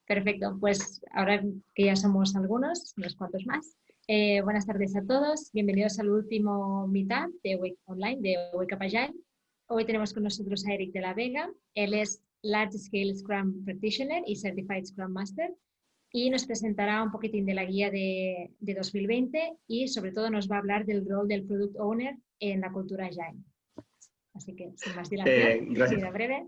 Perfecto, pues ahora que ya somos algunos, unos cuantos más, buenas tardes a todos, bienvenidos al último meetup de Wake Online, de Wake Up Agile. Hoy tenemos con nosotros a Eric de la Vega, él es Large Scale Scrum Practitioner y Certified Scrum Master y nos presentará un poquitín de la guía de 2020 y sobre todo nos va a hablar del rol del Product Owner en la cultura Agile. Así que sin más dilación, Gracias. vida breve.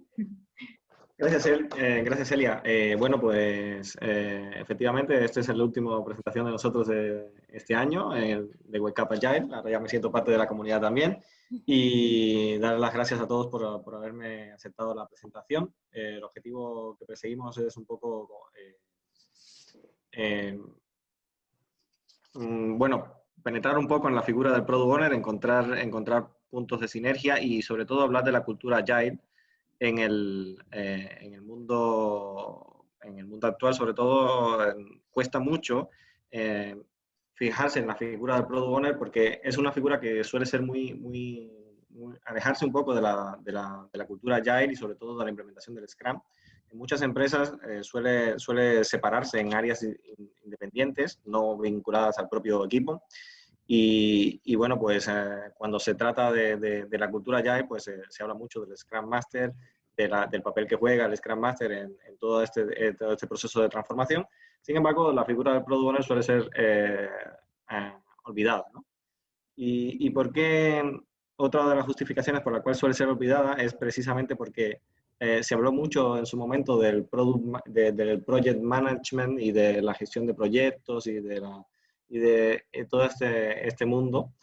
Gracias, Elia. Bueno, pues efectivamente, esta es la última presentación de nosotros de este año, de Wake Up Agile. Ahora ya me siento parte de la comunidad también. Y dar las gracias a todos por haberme aceptado la presentación. El objetivo que perseguimos es un poco, bueno, penetrar un poco en la figura del Product Owner, encontrar puntos de sinergia y sobre todo hablar de la cultura Agile en el mundo actual. Sobre todo cuesta mucho fijarse en la figura del Product Owner porque es una figura que suele ser muy alejarse un poco de la cultura Agile y sobre todo de la implementación del Scrum. En muchas empresas suele separarse en áreas independientes, no vinculadas al propio equipo. Y bueno, pues cuando se trata de la cultura Agile, pues se habla mucho del Scrum Master, del papel que juega el Scrum Master en todo este proceso de transformación. Sin embargo, la figura del Product Owner suele ser olvidada, ¿no? ¿Y por qué? Otra de las justificaciones por la cual suele ser olvidada es precisamente porque se habló mucho en su momento del project management y de la gestión de proyectos y de todo este mundo.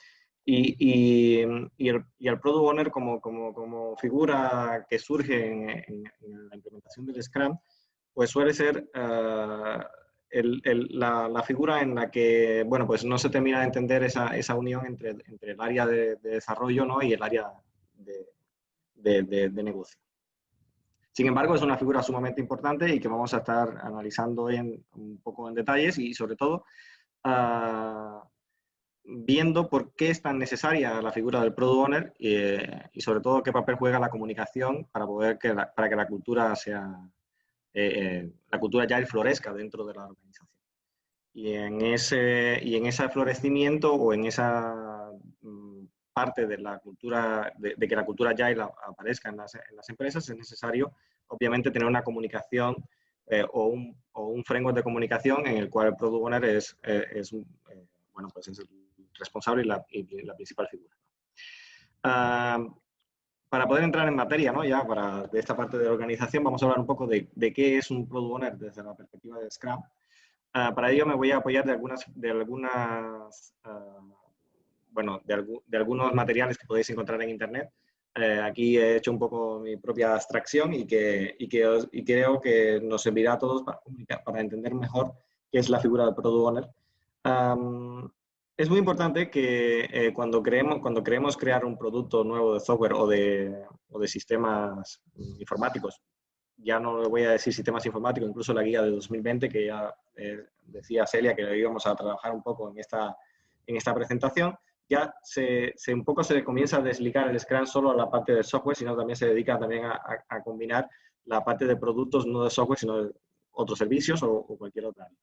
Y el Product Owner como figura que surge en la implementación del Scrum, pues suele ser la figura en la que, bueno, pues no se termina de entender esa unión entre el área de desarrollo, ¿no? Y el área de negocio. Sin embargo, es una figura sumamente importante y que vamos a estar analizando hoy un poco en detalles y sobre todo viendo por qué es tan necesaria la figura del Product Owner y sobre todo qué papel juega la comunicación para que la cultura la cultura Agile florezca dentro de la organización. Y en ese florecimiento o en esa parte de la cultura, de que la cultura Agile aparezca en las empresas, es necesario, obviamente, tener una comunicación o un framework de comunicación en el cual el Product Owner es bueno, pues es el responsable y la principal figura. Para poder entrar en materia, ¿no? Ya de esta parte de la organización, vamos a hablar un poco de qué es un Product Owner desde la perspectiva de Scrum. Para ello me voy a apoyar de algunos materiales que podéis encontrar en Internet. Aquí he hecho un poco mi propia abstracción y creo que nos servirá a todos para entender mejor qué es la figura del Product Owner. Es muy importante que cuando queremos crear un producto nuevo de software o de sistemas informáticos, ya no le voy a decir sistemas informáticos, incluso la guía de 2020, que ya decía Celia que íbamos a trabajar un poco en esta presentación, ya un poco se comienza a desligar el Scrum solo a la parte del software, sino también se dedica también a combinar la parte de productos no de software, sino de otros servicios o cualquier otra área.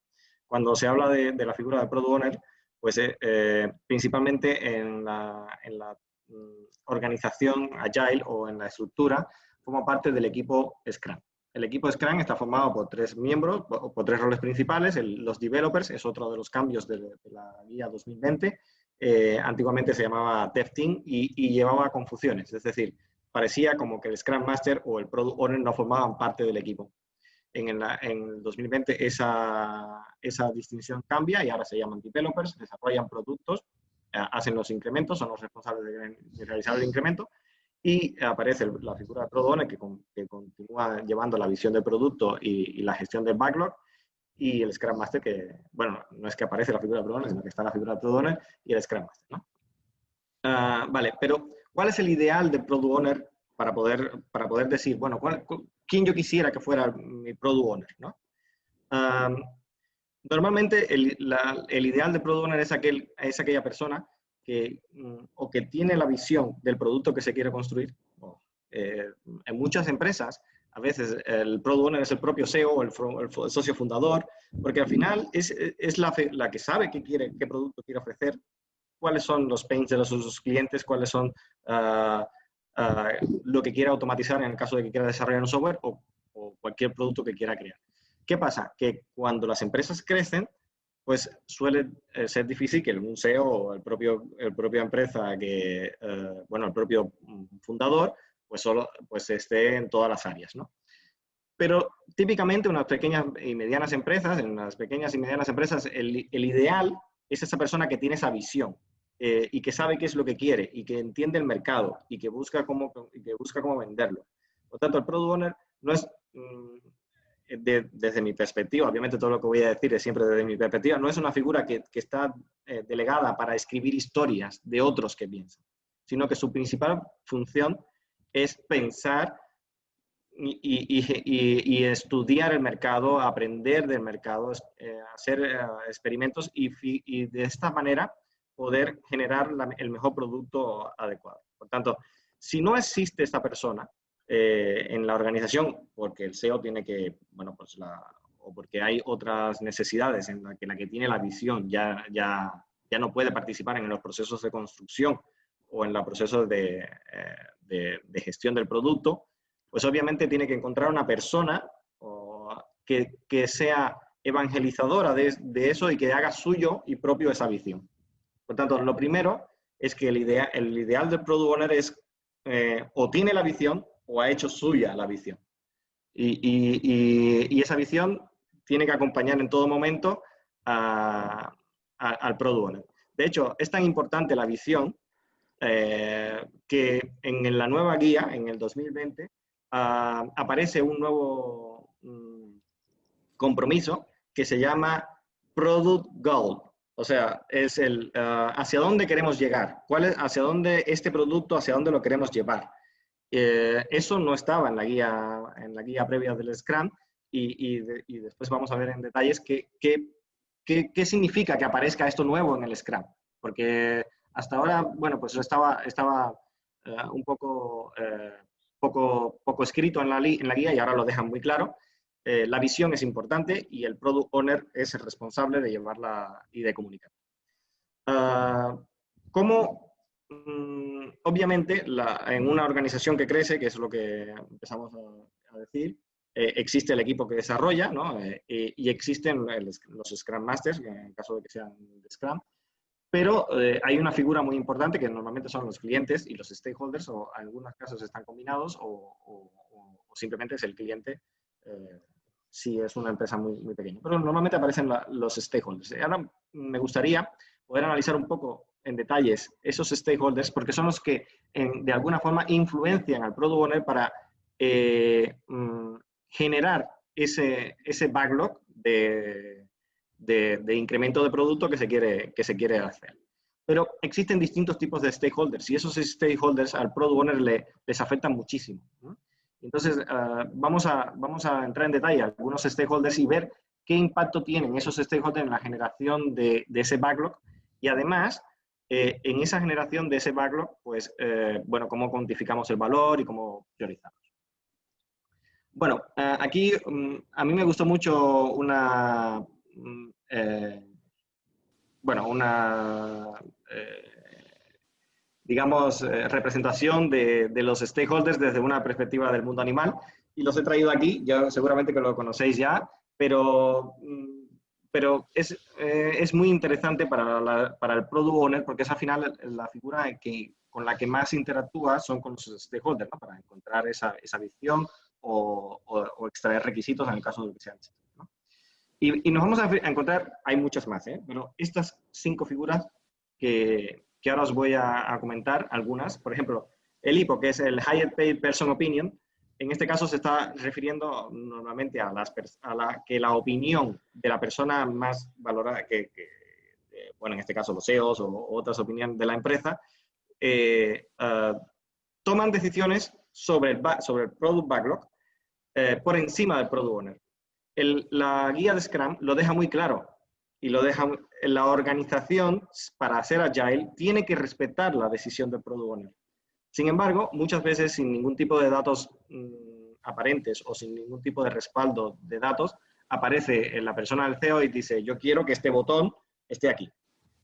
Cuando se habla de la figura de Product Owner, pues principalmente en la organización Agile o en la estructura, forma parte del equipo Scrum. El equipo Scrum está formado por 3 miembros, por 3 roles principales. Los developers es otro de los cambios de la guía 2020. Antiguamente se llamaba Dev Team y llevaba confusiones. Es decir, parecía como que el Scrum Master o el Product Owner no formaban parte del equipo. En el 2020 esa distinción cambia y ahora se llaman developers, desarrollan productos, hacen los incrementos, son los responsables de realizar el incremento, y aparece la figura de Product Owner que continúa llevando la visión del producto y la gestión del backlog, y el Scrum Master que, bueno, no es que aparece la figura de Product Owner, sino que está la figura de Product Owner y el Scrum Master, ¿no? Vale, pero ¿cuál es el ideal de Product Owner para poder decir, bueno, quién yo quisiera que fuera mi Product Owner, ¿no? Normalmente el ideal de Product Owner es aquella persona que tiene la visión del producto que se quiere construir. En muchas empresas a veces el Product Owner es el propio CEO o el socio fundador, porque al final es la que sabe qué producto quiere ofrecer, cuáles son los pains de sus clientes, cuáles son lo que quiere automatizar en el caso de que quiera desarrollar un software o cualquier producto que quiera crear. ¿Qué pasa? Que cuando las empresas crecen, pues suele ser difícil que un CEO o el propia empresa, bueno, el propio fundador, pues esté en todas las áreas, ¿no? Pero típicamente en las pequeñas y medianas empresas, el ideal es esa persona que tiene esa visión y que sabe qué es lo que quiere y que entiende el mercado y que busca cómo venderlo. Por tanto, el Product Owner no es, desde mi perspectiva, obviamente todo lo que voy a decir es siempre desde mi perspectiva, no es una figura que está delegada para escribir historias de otros que piensan, sino que su principal función es pensar y estudiar el mercado, aprender del mercado, hacer experimentos y de esta manera poder generar el mejor producto adecuado. Por tanto, si no existe esta persona en la organización, porque el CEO tiene que, bueno, pues o porque hay otras necesidades en la que tiene la visión ya no puede participar en los procesos de construcción o en los procesos de gestión del producto, pues obviamente tiene que encontrar una persona que sea evangelizadora de eso y que haga suyo y propio esa visión. Por tanto, lo primero es que el ideal del Product Owner es o tiene la visión o ha hecho suya la visión. Y esa visión tiene que acompañar en todo momento al Product Owner. De hecho, es tan importante la visión que en la nueva guía, en el 2020, aparece un nuevo compromiso que se llama Product Goal. O sea, es hacia dónde queremos llegar, hacia dónde este producto, hacia dónde lo queremos llevar. Eso no estaba en la guía previa del Scrum y después vamos a ver en detalles qué significa que aparezca esto nuevo en el Scrum. Porque hasta ahora, bueno, pues estaba un poco escrito en la guía y ahora lo dejan muy claro. La visión es importante y el Product Owner es el responsable de llevarla y de comunicar. Obviamente, en una organización que crece, que es lo que empezamos a decir, existe el equipo que desarrolla, ¿no? Y existen los Scrum Masters, en el caso de que sean de Scrum, pero hay una figura muy importante que normalmente son los clientes y los stakeholders, o en algunos casos están combinados, o simplemente es el cliente si es una empresa muy, muy pequeña. Pero normalmente aparecen los stakeholders. Ahora me gustaría poder analizar un poco en detalles esos stakeholders, porque son los que de alguna forma influencian al Product Owner para generar ese backlog de incremento de producto que se quiere hacer. Pero existen distintos tipos de stakeholders y esos stakeholders al Product Owner les afectan muchísimo, ¿no? Entonces, vamos a entrar en detalle a algunos stakeholders y ver qué impacto tienen esos stakeholders en la generación de ese backlog y además, en esa generación de ese backlog, pues, bueno, cómo cuantificamos el valor y cómo priorizamos. Bueno, aquí a mí me gustó mucho una digamos, representación de los stakeholders desde una perspectiva del mundo animal. Y los he traído aquí, ya seguramente que lo conocéis ya, pero es muy interesante para el Product Owner porque es al final la figura con la que más interactúa son con los stakeholders, ¿no? Para encontrar esa visión o extraer requisitos en el caso de que sean necesarios, ¿no? Y nos vamos a encontrar, hay muchas más, pero estas 5 figuras que ahora os voy a comentar, algunas. Por ejemplo, el HIPO, que es el Higher Paid Person Opinion, en este caso se está refiriendo normalmente a que la opinión de la persona más valorada, bueno, en este caso los CEOs o otras opiniones de la empresa, toman decisiones sobre el Product Backlog por encima del Product Owner. La guía de Scrum lo deja muy claro y lo deja la organización para ser agile tiene que respetar la decisión del Product Owner. Sin embargo, muchas veces sin ningún tipo de datos aparentes o sin ningún tipo de respaldo de datos, aparece en la persona del CEO y dice, yo quiero que este botón esté aquí,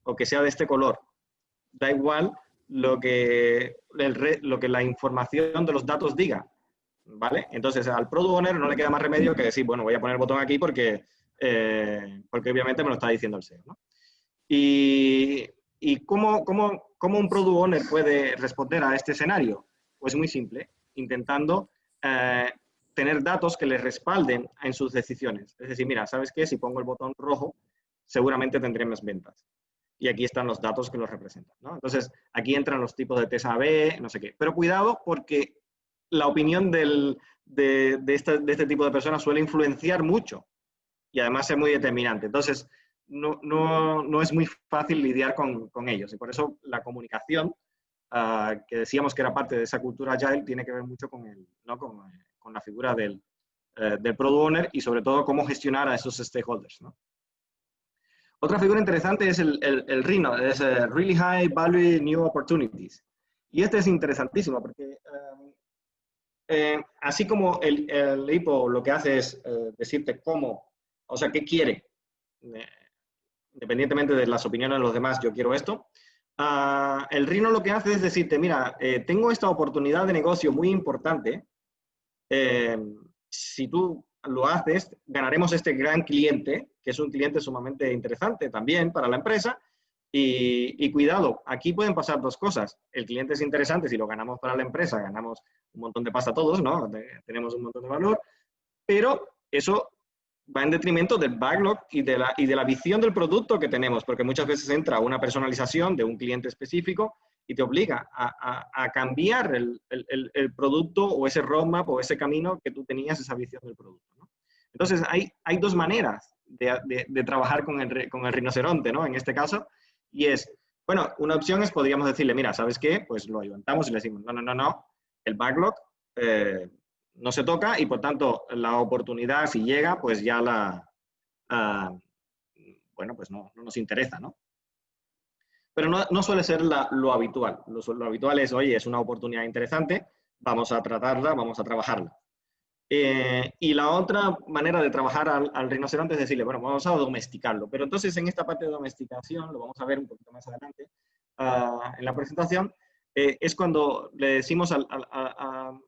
o que sea de este color. Da igual lo que la información de los datos diga, ¿vale? Entonces, al Product Owner no le queda más remedio que decir, bueno, voy a poner el botón aquí porque obviamente me lo está diciendo el SEO, ¿no? ¿Y cómo un Product Owner puede responder a este escenario? Pues muy simple, intentando tener datos que le respalden en sus decisiones. Es decir, mira, ¿sabes qué? Si pongo el botón rojo, seguramente tendré más ventas. Y aquí están los datos que los representan, ¿no? Entonces, aquí entran los tipos de test A/B, no sé qué. Pero cuidado porque la opinión de este tipo de personas suele influenciar mucho y además es muy determinante. Entonces, no es muy fácil lidiar con ellos. Y por eso la comunicación, que decíamos que era parte de esa cultura Agile, tiene que ver mucho con la figura del Product Owner y sobre todo cómo gestionar a esos stakeholders, ¿no? Otra figura interesante es el RHINO, es Really High Value New Opportunities. Y este es interesantísimo porque así como el IPO lo que hace es decirte cómo, o sea, qué quiere, independientemente de las opiniones de los demás, yo quiero esto. El RHINO lo que hace es decirte, mira, tengo esta oportunidad de negocio muy importante. Si tú lo haces, ganaremos este gran cliente, que es un cliente sumamente interesante también para la empresa. Y cuidado, aquí pueden pasar dos cosas. El cliente es interesante, si lo ganamos para la empresa, ganamos un montón de pasta todos, ¿no? Tenemos un montón de valor, pero eso va en detrimento del backlog y de la visión del producto que tenemos, porque muchas veces entra una personalización de un cliente específico y te obliga a cambiar el producto o ese roadmap o ese camino que tú tenías, esa visión del producto, ¿no? Entonces, hay dos maneras de trabajar con el rinoceronte, ¿no? En este caso, y es, bueno, una opción es, podríamos decirle, mira, ¿sabes qué? Pues lo ayuntamos y le decimos, no, el backlog no se toca y por tanto la oportunidad, si llega, pues ya bueno, pues no nos interesa, ¿no? Pero no suele ser lo habitual. Lo habitual es, oye, es una oportunidad interesante, vamos a tratarla, vamos a trabajarla. Y la otra manera de trabajar al rinoceronte es decirle, bueno, vamos a domesticarlo. Pero entonces en esta parte de domesticación, lo vamos a ver un poquito más adelante en la presentación, es cuando le decimos a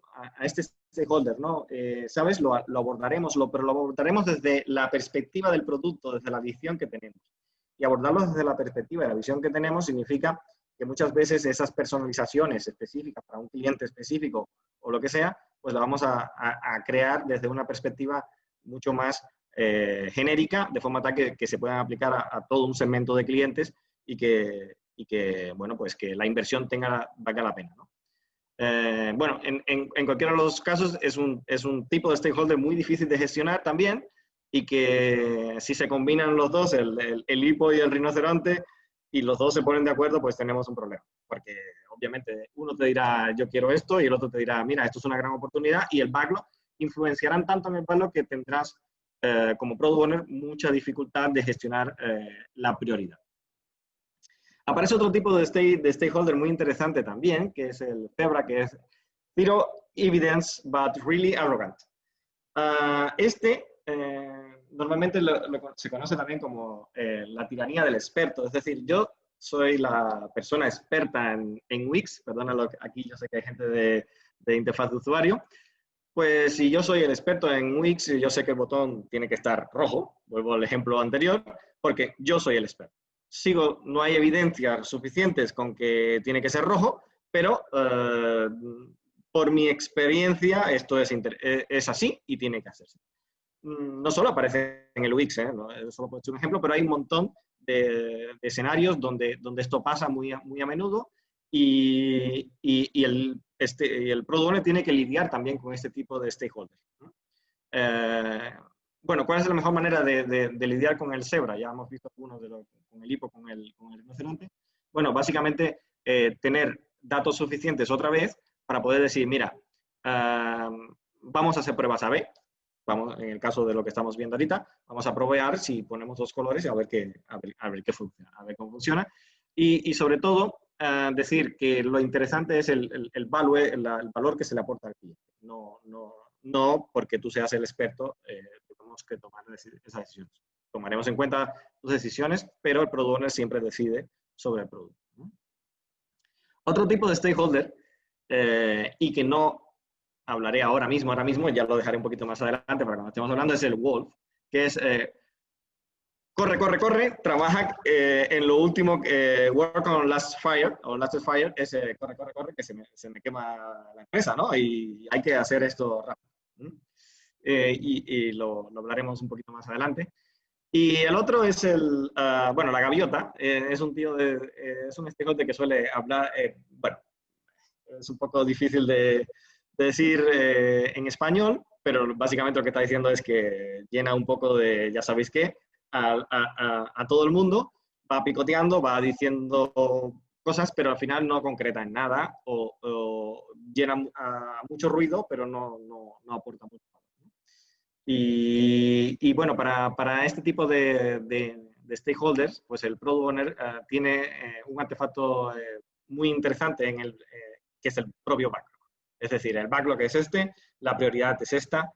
este stakeholder, ¿no? ¿Sabes? Lo abordaremos, pero lo abordaremos desde la perspectiva del producto, desde la visión que tenemos. Y abordarlo desde la perspectiva de la visión que tenemos significa que muchas veces esas personalizaciones específicas para un cliente específico o lo que sea, pues la vamos a crear desde una perspectiva mucho más genérica, de forma tal que se puedan aplicar a todo un segmento de clientes y que bueno, pues que la inversión valga la pena, ¿no? Bueno, en cualquiera de los casos es un tipo de stakeholder muy difícil de gestionar también y que si se combinan los dos, el hipo y el rinoceronte, y los dos se ponen de acuerdo, pues tenemos un problema. Porque obviamente uno te dirá, yo quiero esto, y el otro te dirá, mira, esto es una gran oportunidad, y el backlog influenciarán tanto en el backlog que tendrás como product owner mucha dificultad de gestionar la prioridad. Aparece otro tipo de stakeholder muy interesante también, que es el Zebra, que es Zero Evidence, but really arrogant. Normalmente se conoce también como la tiranía del experto, es decir, yo soy la persona experta en Wix, perdónalo, aquí yo sé que hay gente de interfaz de usuario, pues si yo soy el experto en Wix, yo sé que el botón tiene que estar rojo, vuelvo al ejemplo anterior, porque yo soy el experto. No hay evidencias suficientes con que tiene que ser rojo, pero por mi experiencia esto es así y tiene que hacerse. No solo aparece en el Wix, solo puedo ser un ejemplo, pero hay un montón de escenarios donde esto pasa muy a menudo y el Product Owner tiene que lidiar también con este tipo de stakeholders, ¿no? Bueno, ¿cuál es la mejor manera de lidiar con el Zebra? Ya hemos visto algunos con el hipo, con el rinoceronte. Bueno, básicamente tener datos suficientes otra vez para poder decir, mira, vamos a hacer pruebas A/B. En el caso de lo que estamos viendo ahorita, vamos a probar si ponemos dos colores y a ver qué funciona, a ver cómo funciona. Y sobre todo, decir que lo interesante es el valor que se le aporta al cliente. no porque tú seas el experto, tenemos que tomar esas decisiones. Tomaremos en cuenta tus decisiones, pero el product owner siempre decide sobre el producto, ¿no? Otro tipo de stakeholder, y que no hablaré ahora mismo, ya lo dejaré un poquito más adelante para cuando estemos hablando, es el wolf, que es corre, trabaja en lo último, work on last fire, o last fire, es corre, que se me quema la empresa, ¿no? Y hay que hacer esto rápido. Y lo hablaremos un poquito más adelante. Y el otro es bueno, la gaviota, es un tío es un stakeholder que suele hablar, bueno, es un poco difícil de decir en español, pero básicamente lo que está diciendo es que llena un poco de, ya sabéis qué, a todo el mundo, va picoteando, va diciendo cosas, pero al final no concreta en nada, o llena mucho ruido, pero no aporta mucho. Y bueno, para este tipo de stakeholders, pues el Product Owner tiene un artefacto muy interesante que es el propio backlog. Es decir, el backlog es la prioridad es esta,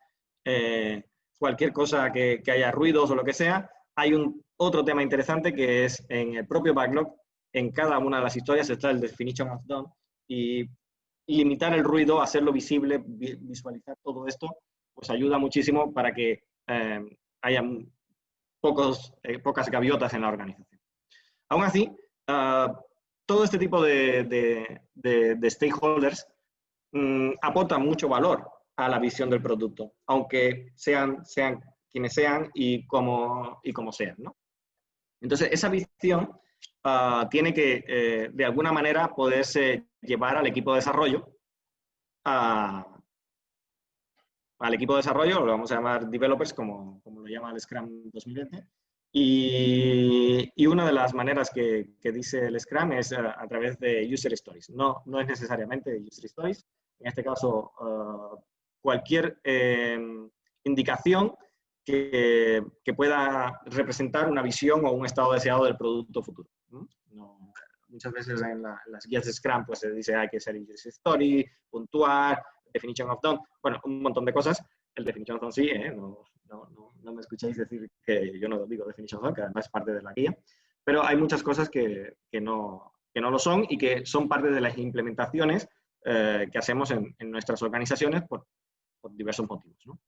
cualquier cosa que haya ruidos o lo que sea. Hay otro tema interesante que es en el propio backlog, en cada una de las historias está el definition of done, y limitar el ruido, hacerlo visible, visualizar todo esto, pues ayuda muchísimo para que haya pocas gaviotas en la organización. Aún así, todo este tipo de stakeholders aportan mucho valor a la visión del producto, aunque sean quienes sean y como sean, ¿no? Entonces, esa visión tiene que, de alguna manera, poderse llevar al equipo de desarrollo, al equipo de desarrollo, lo vamos a llamar developers, como lo llama el Scrum 2020. Y una de las maneras que dice el Scrum es a través de user stories. No es necesariamente user stories. En este caso, cualquier indicación que pueda representar una visión o un estado deseado del producto futuro. Muchas veces en las guías de Scrum pues, se dice hay que ser user story, puntuar, definition of done, bueno, un montón de cosas. El definition of done sí, no me escuchéis decir que yo no digo definition of done, que además es parte de la guía, pero hay muchas cosas que no lo son y que son parte de las implementaciones que hacemos en nuestras organizaciones por diversos motivos, ¿no?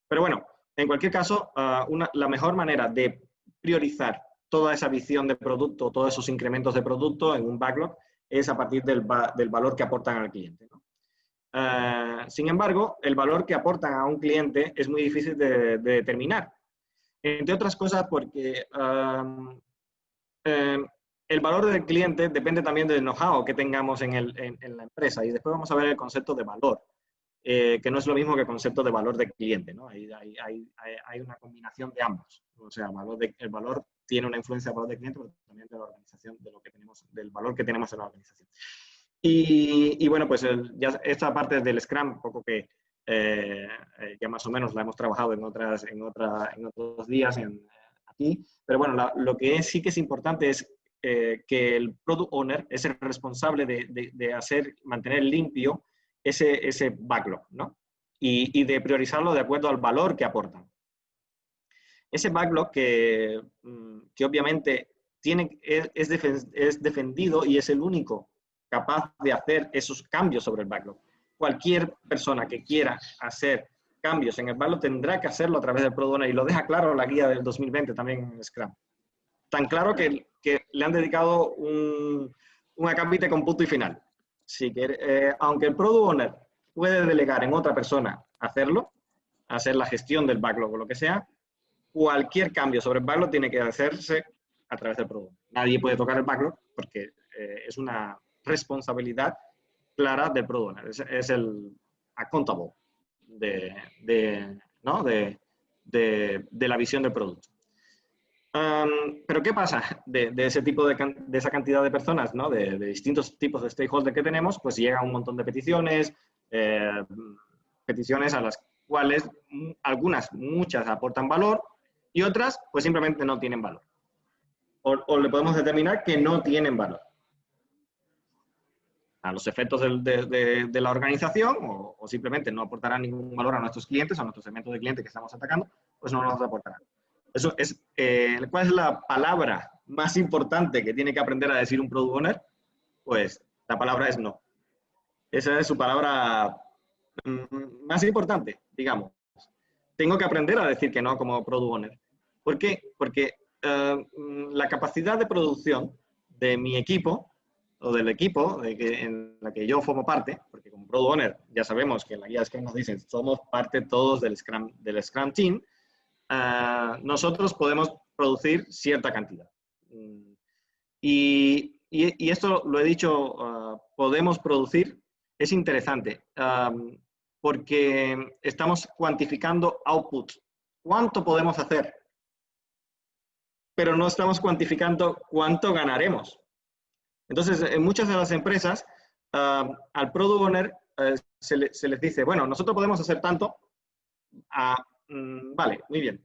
Pero bueno, en cualquier caso, la mejor manera de priorizar toda esa visión de producto, todos esos incrementos de producto en un backlog, es a partir del valor que aportan al cliente, ¿no? Sin embargo, el valor que aportan a un cliente es muy difícil de determinar. Entre otras cosas porque el valor del cliente depende también del know-how que tengamos en la empresa. Y después vamos a ver el concepto de valor, que no es lo mismo que el concepto de valor del cliente, ¿no? Hay una combinación de ambos. O sea, el valor tiene una influencia del valor del cliente, pero también de la organización, del valor que tenemos en la organización. Y bueno, pues ya esta parte del Scrum, un poco que ya más o menos la hemos trabajado en otros días aquí, pero bueno, lo que sí que es importante es que el Product Owner es el responsable de mantener limpio ese backlog, ¿no? Y de priorizarlo de acuerdo al valor que aportan. Ese backlog que obviamente es defendido y es el único capaz de hacer esos cambios sobre el backlog. Cualquier persona que quiera hacer cambios en el backlog tendrá que hacerlo a través del Product Owner, y lo deja claro la guía del 2020 también en Scrum. Tan claro que le han dedicado un acápite con punto y final. Aunque el Product Owner puede delegar en otra persona hacer la gestión del backlog o lo que sea, cualquier cambio sobre el backlog tiene que hacerse a través del Product Owner. Nadie puede tocar el backlog porque es una responsabilidad clara del Product Owner. Es el accountable de la visión del producto. Pero ¿qué pasa de ese tipo de esa cantidad de personas, ¿no? de distintos tipos de stakeholders que tenemos? Pues llega un montón de peticiones a las cuales muchas aportan valor y otras pues simplemente no tienen valor. O le podemos determinar que no tienen valor. a los efectos de la organización o simplemente no aportarán ningún valor a nuestros clientes, a nuestros segmentos de clientes que estamos atacando, pues no nos aportarán. Eso es, ¿cuál es la palabra más importante que tiene que aprender a decir un product owner? Pues la palabra es no. Esa es su palabra más importante, digamos. Tengo que aprender a decir que no como product owner. ¿Por qué? Porque la capacidad de producción de mi equipo o del equipo en la que yo formo parte, porque como product owner ya sabemos que en la guía Scrum nos dicen somos parte todos del Scrum Team, nosotros podemos producir cierta cantidad. Y esto lo he dicho, podemos producir, es interesante, porque estamos cuantificando output. ¿Cuánto podemos hacer? Pero no estamos cuantificando cuánto ganaremos. Entonces, en muchas de las empresas, al product owner se les dice, bueno, nosotros podemos hacer tanto, vale, muy bien.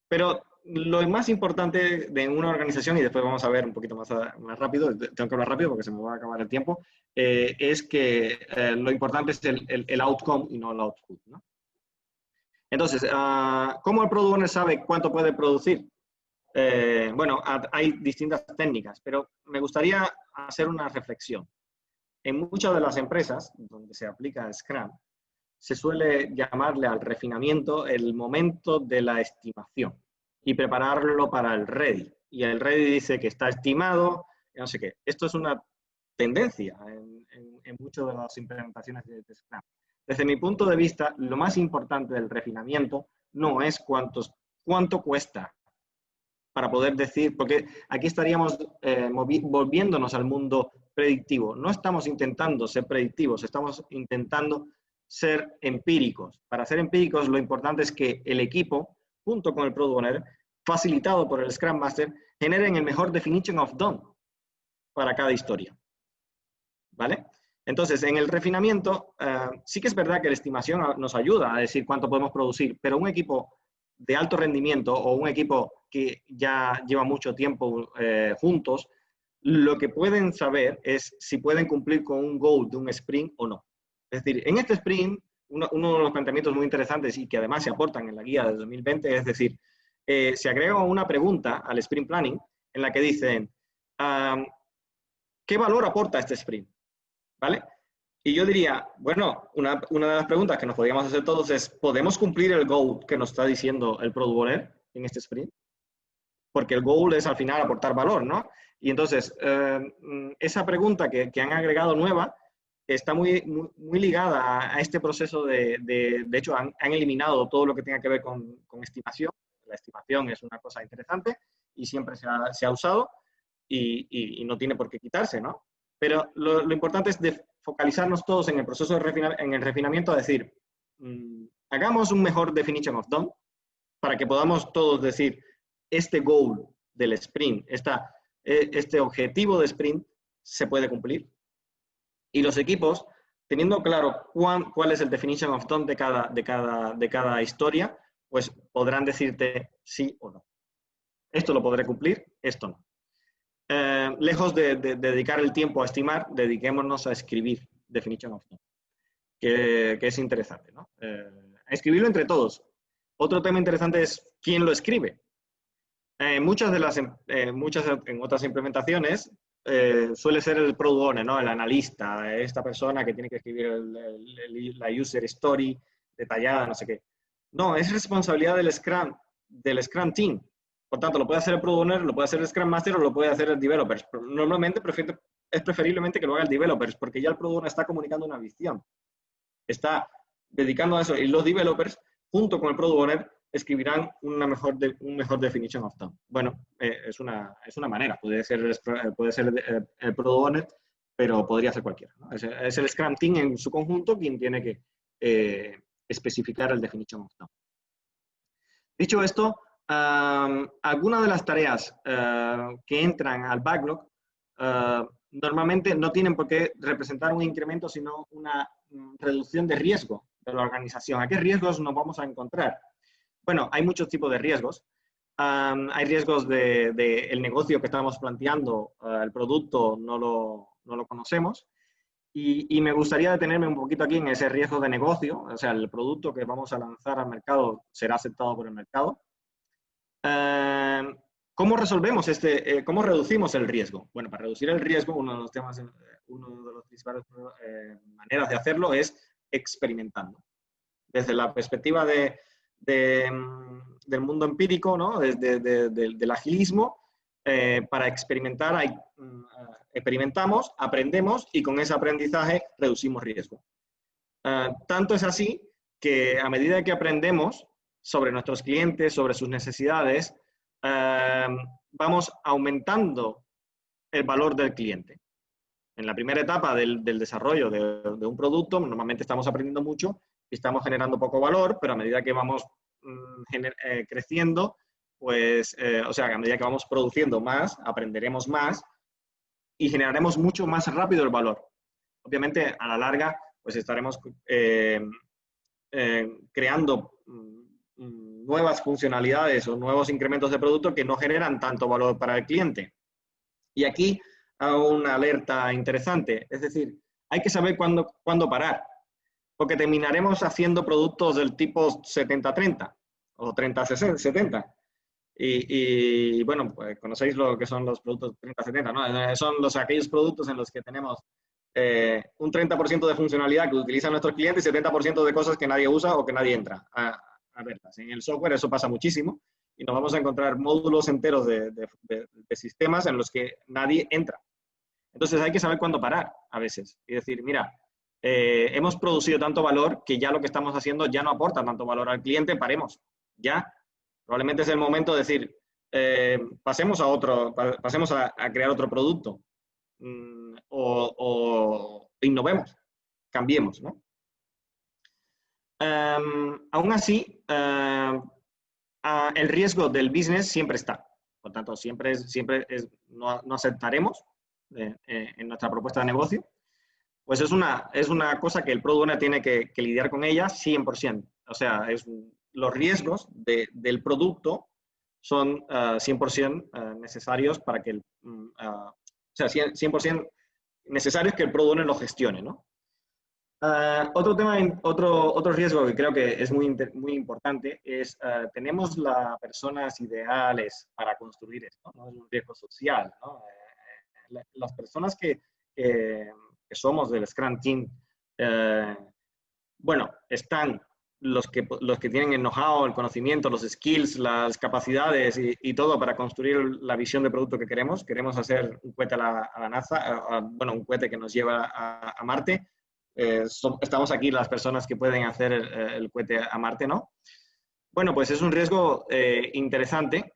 Pero lo más importante de una organización, y después vamos a ver un poquito más rápido, tengo que hablar rápido porque se me va a acabar el tiempo, es que lo importante es el outcome y no el output, ¿no? Entonces, ¿cómo el product owner sabe cuánto puede producir? Bueno, hay distintas técnicas, pero me gustaría hacer una reflexión. En muchas de las empresas donde se aplica Scrum, se suele llamarle al refinamiento el momento de la estimación y prepararlo para el ready. Y el ready dice que está estimado, no sé qué. Esto es una tendencia en muchas de las implementaciones de Scrum. Desde mi punto de vista, lo más importante del refinamiento no es cuánto cuesta para poder decir, porque aquí estaríamos volviéndonos al mundo predictivo. No estamos intentando ser predictivos, estamos intentando ser empíricos. Para ser empíricos, lo importante es que el equipo, junto con el Product Owner, facilitado por el Scrum Master, generen el mejor definition of done para cada historia. ¿Vale? Entonces, en el refinamiento, sí que es verdad que la estimación nos ayuda a decir cuánto podemos producir, pero un equipo de alto rendimiento o un equipo que ya lleva mucho tiempo juntos, lo que pueden saber es si pueden cumplir con un goal de un sprint o no. Es decir, en este sprint, uno de los planteamientos muy interesantes y que además se aportan en la guía de 2020, es decir, se agrega una pregunta al sprint planning en la que dicen, ¿qué valor aporta este sprint? ¿Vale? Y yo diría, bueno, una de las preguntas que nos podríamos hacer todos es, ¿podemos cumplir el goal que nos está diciendo el Product Owner en este sprint? Porque el goal es al final aportar valor, ¿no? Y entonces, esa pregunta que han agregado nueva está muy ligada a este proceso de hecho, han eliminado todo lo que tenga que ver con estimación. La estimación es una cosa interesante y siempre se ha usado y no tiene por qué quitarse, ¿no? Pero lo importante es focalizarnos todos en el proceso en el refinamiento, a decir, hagamos un mejor definition of done para que podamos todos decir, este goal del sprint, este objetivo de sprint se puede cumplir. Y los equipos, teniendo claro cuál es el definition of done de cada historia, pues podrán decirte sí o no. Esto lo podré cumplir, esto no. Lejos de dedicar el tiempo a estimar, dediquémonos a escribir definition of done, que es interesante, ¿no? A escribirlo entre todos. Otro tema interesante es quién lo escribe. En otras implementaciones suele ser el product owner, ¿no? El analista, esta persona que tiene que escribir la user story detallada, no sé qué. No, es responsabilidad del Scrum Team. Por tanto, lo puede hacer el Product Owner, lo puede hacer el Scrum Master o lo puede hacer el Developers. Pero normalmente es preferiblemente que lo haga el Developers, porque ya el Product Owner está comunicando una visión. Está dedicando a eso. Y los Developers, junto con el Product Owner, escribirán un mejor definition of done. Bueno, es una manera. Puede ser el Product Owner, pero podría ser cualquiera, ¿no? Es el Scrum Team en su conjunto quien tiene que especificar el definition of done. Dicho esto, algunas de las tareas que entran al backlog normalmente no tienen por qué representar un incremento, sino una reducción de riesgo de la organización. ¿A qué riesgos nos vamos a encontrar? Bueno, hay muchos tipos de riesgos. Hay riesgos del negocio que estamos planteando, el producto no lo conocemos. Y me gustaría detenerme un poquito aquí en ese riesgo de negocio, o sea, el producto que vamos a lanzar al mercado será aceptado por el mercado. ¿Cómo resolvemos cómo reducimos el riesgo? Bueno, para reducir el riesgo, uno de los temas, uno de los principales maneras de hacerlo es experimentando. Desde la perspectiva del mundo empírico, ¿no? Del agilismo, para experimentar, experimentamos, aprendemos y con ese aprendizaje reducimos riesgo. Tanto es así que a medida que aprendemos sobre nuestros clientes, sobre sus necesidades, vamos aumentando el valor del cliente. En la primera etapa del desarrollo de un producto, normalmente estamos aprendiendo mucho y estamos generando poco valor, pero a medida que vamos creciendo, pues, o sea, a medida que vamos produciendo más, aprenderemos más y generaremos mucho más rápido el valor. Obviamente, a la larga, pues estaremos creando nuevas funcionalidades o nuevos incrementos de producto que no generan tanto valor para el cliente. Y aquí hago una alerta interesante, es decir, hay que saber cuándo parar, porque terminaremos haciendo productos del tipo 70-30 o 30-70. Y bueno, pues conocéis lo que son los productos 30-70, ¿no? Son aquellos productos en los que tenemos un 30% de funcionalidad que utilizan nuestros clientes y 70% de cosas que nadie usa o que nadie entra a verlas. En el software eso pasa muchísimo y nos vamos a encontrar módulos enteros de sistemas en los que nadie entra. Entonces hay que saber cuándo parar a veces y decir, mira, hemos producido tanto valor que ya lo que estamos haciendo ya no aporta tanto valor al cliente, paremos. Ya, probablemente es el momento de decir, pasemos a crear otro producto o innovemos, cambiemos, ¿no? Aún así, el riesgo del business siempre está. Por tanto, no aceptaremos en nuestra propuesta de negocio. Pues es una cosa que el Product Owner tiene que lidiar con ella 100%. O sea, los riesgos del producto son 100% necesarios para que o sea, 100% necesarios que el Product Owner lo gestione, ¿no? Otro riesgo que creo que es muy importante es, tenemos las personas ideales para construir esto, ¿no? Es un riesgo social, ¿no? Las personas que somos del Scrum Team, bueno, están los que tienen el know-how, el conocimiento, los skills, las capacidades y todo para construir la visión de producto que queremos. Queremos hacer un cohete a la NASA, bueno, un cohete que nos lleva a Marte. Estamos aquí las personas que pueden hacer el cohete a Marte, ¿no? Bueno, pues es un riesgo interesante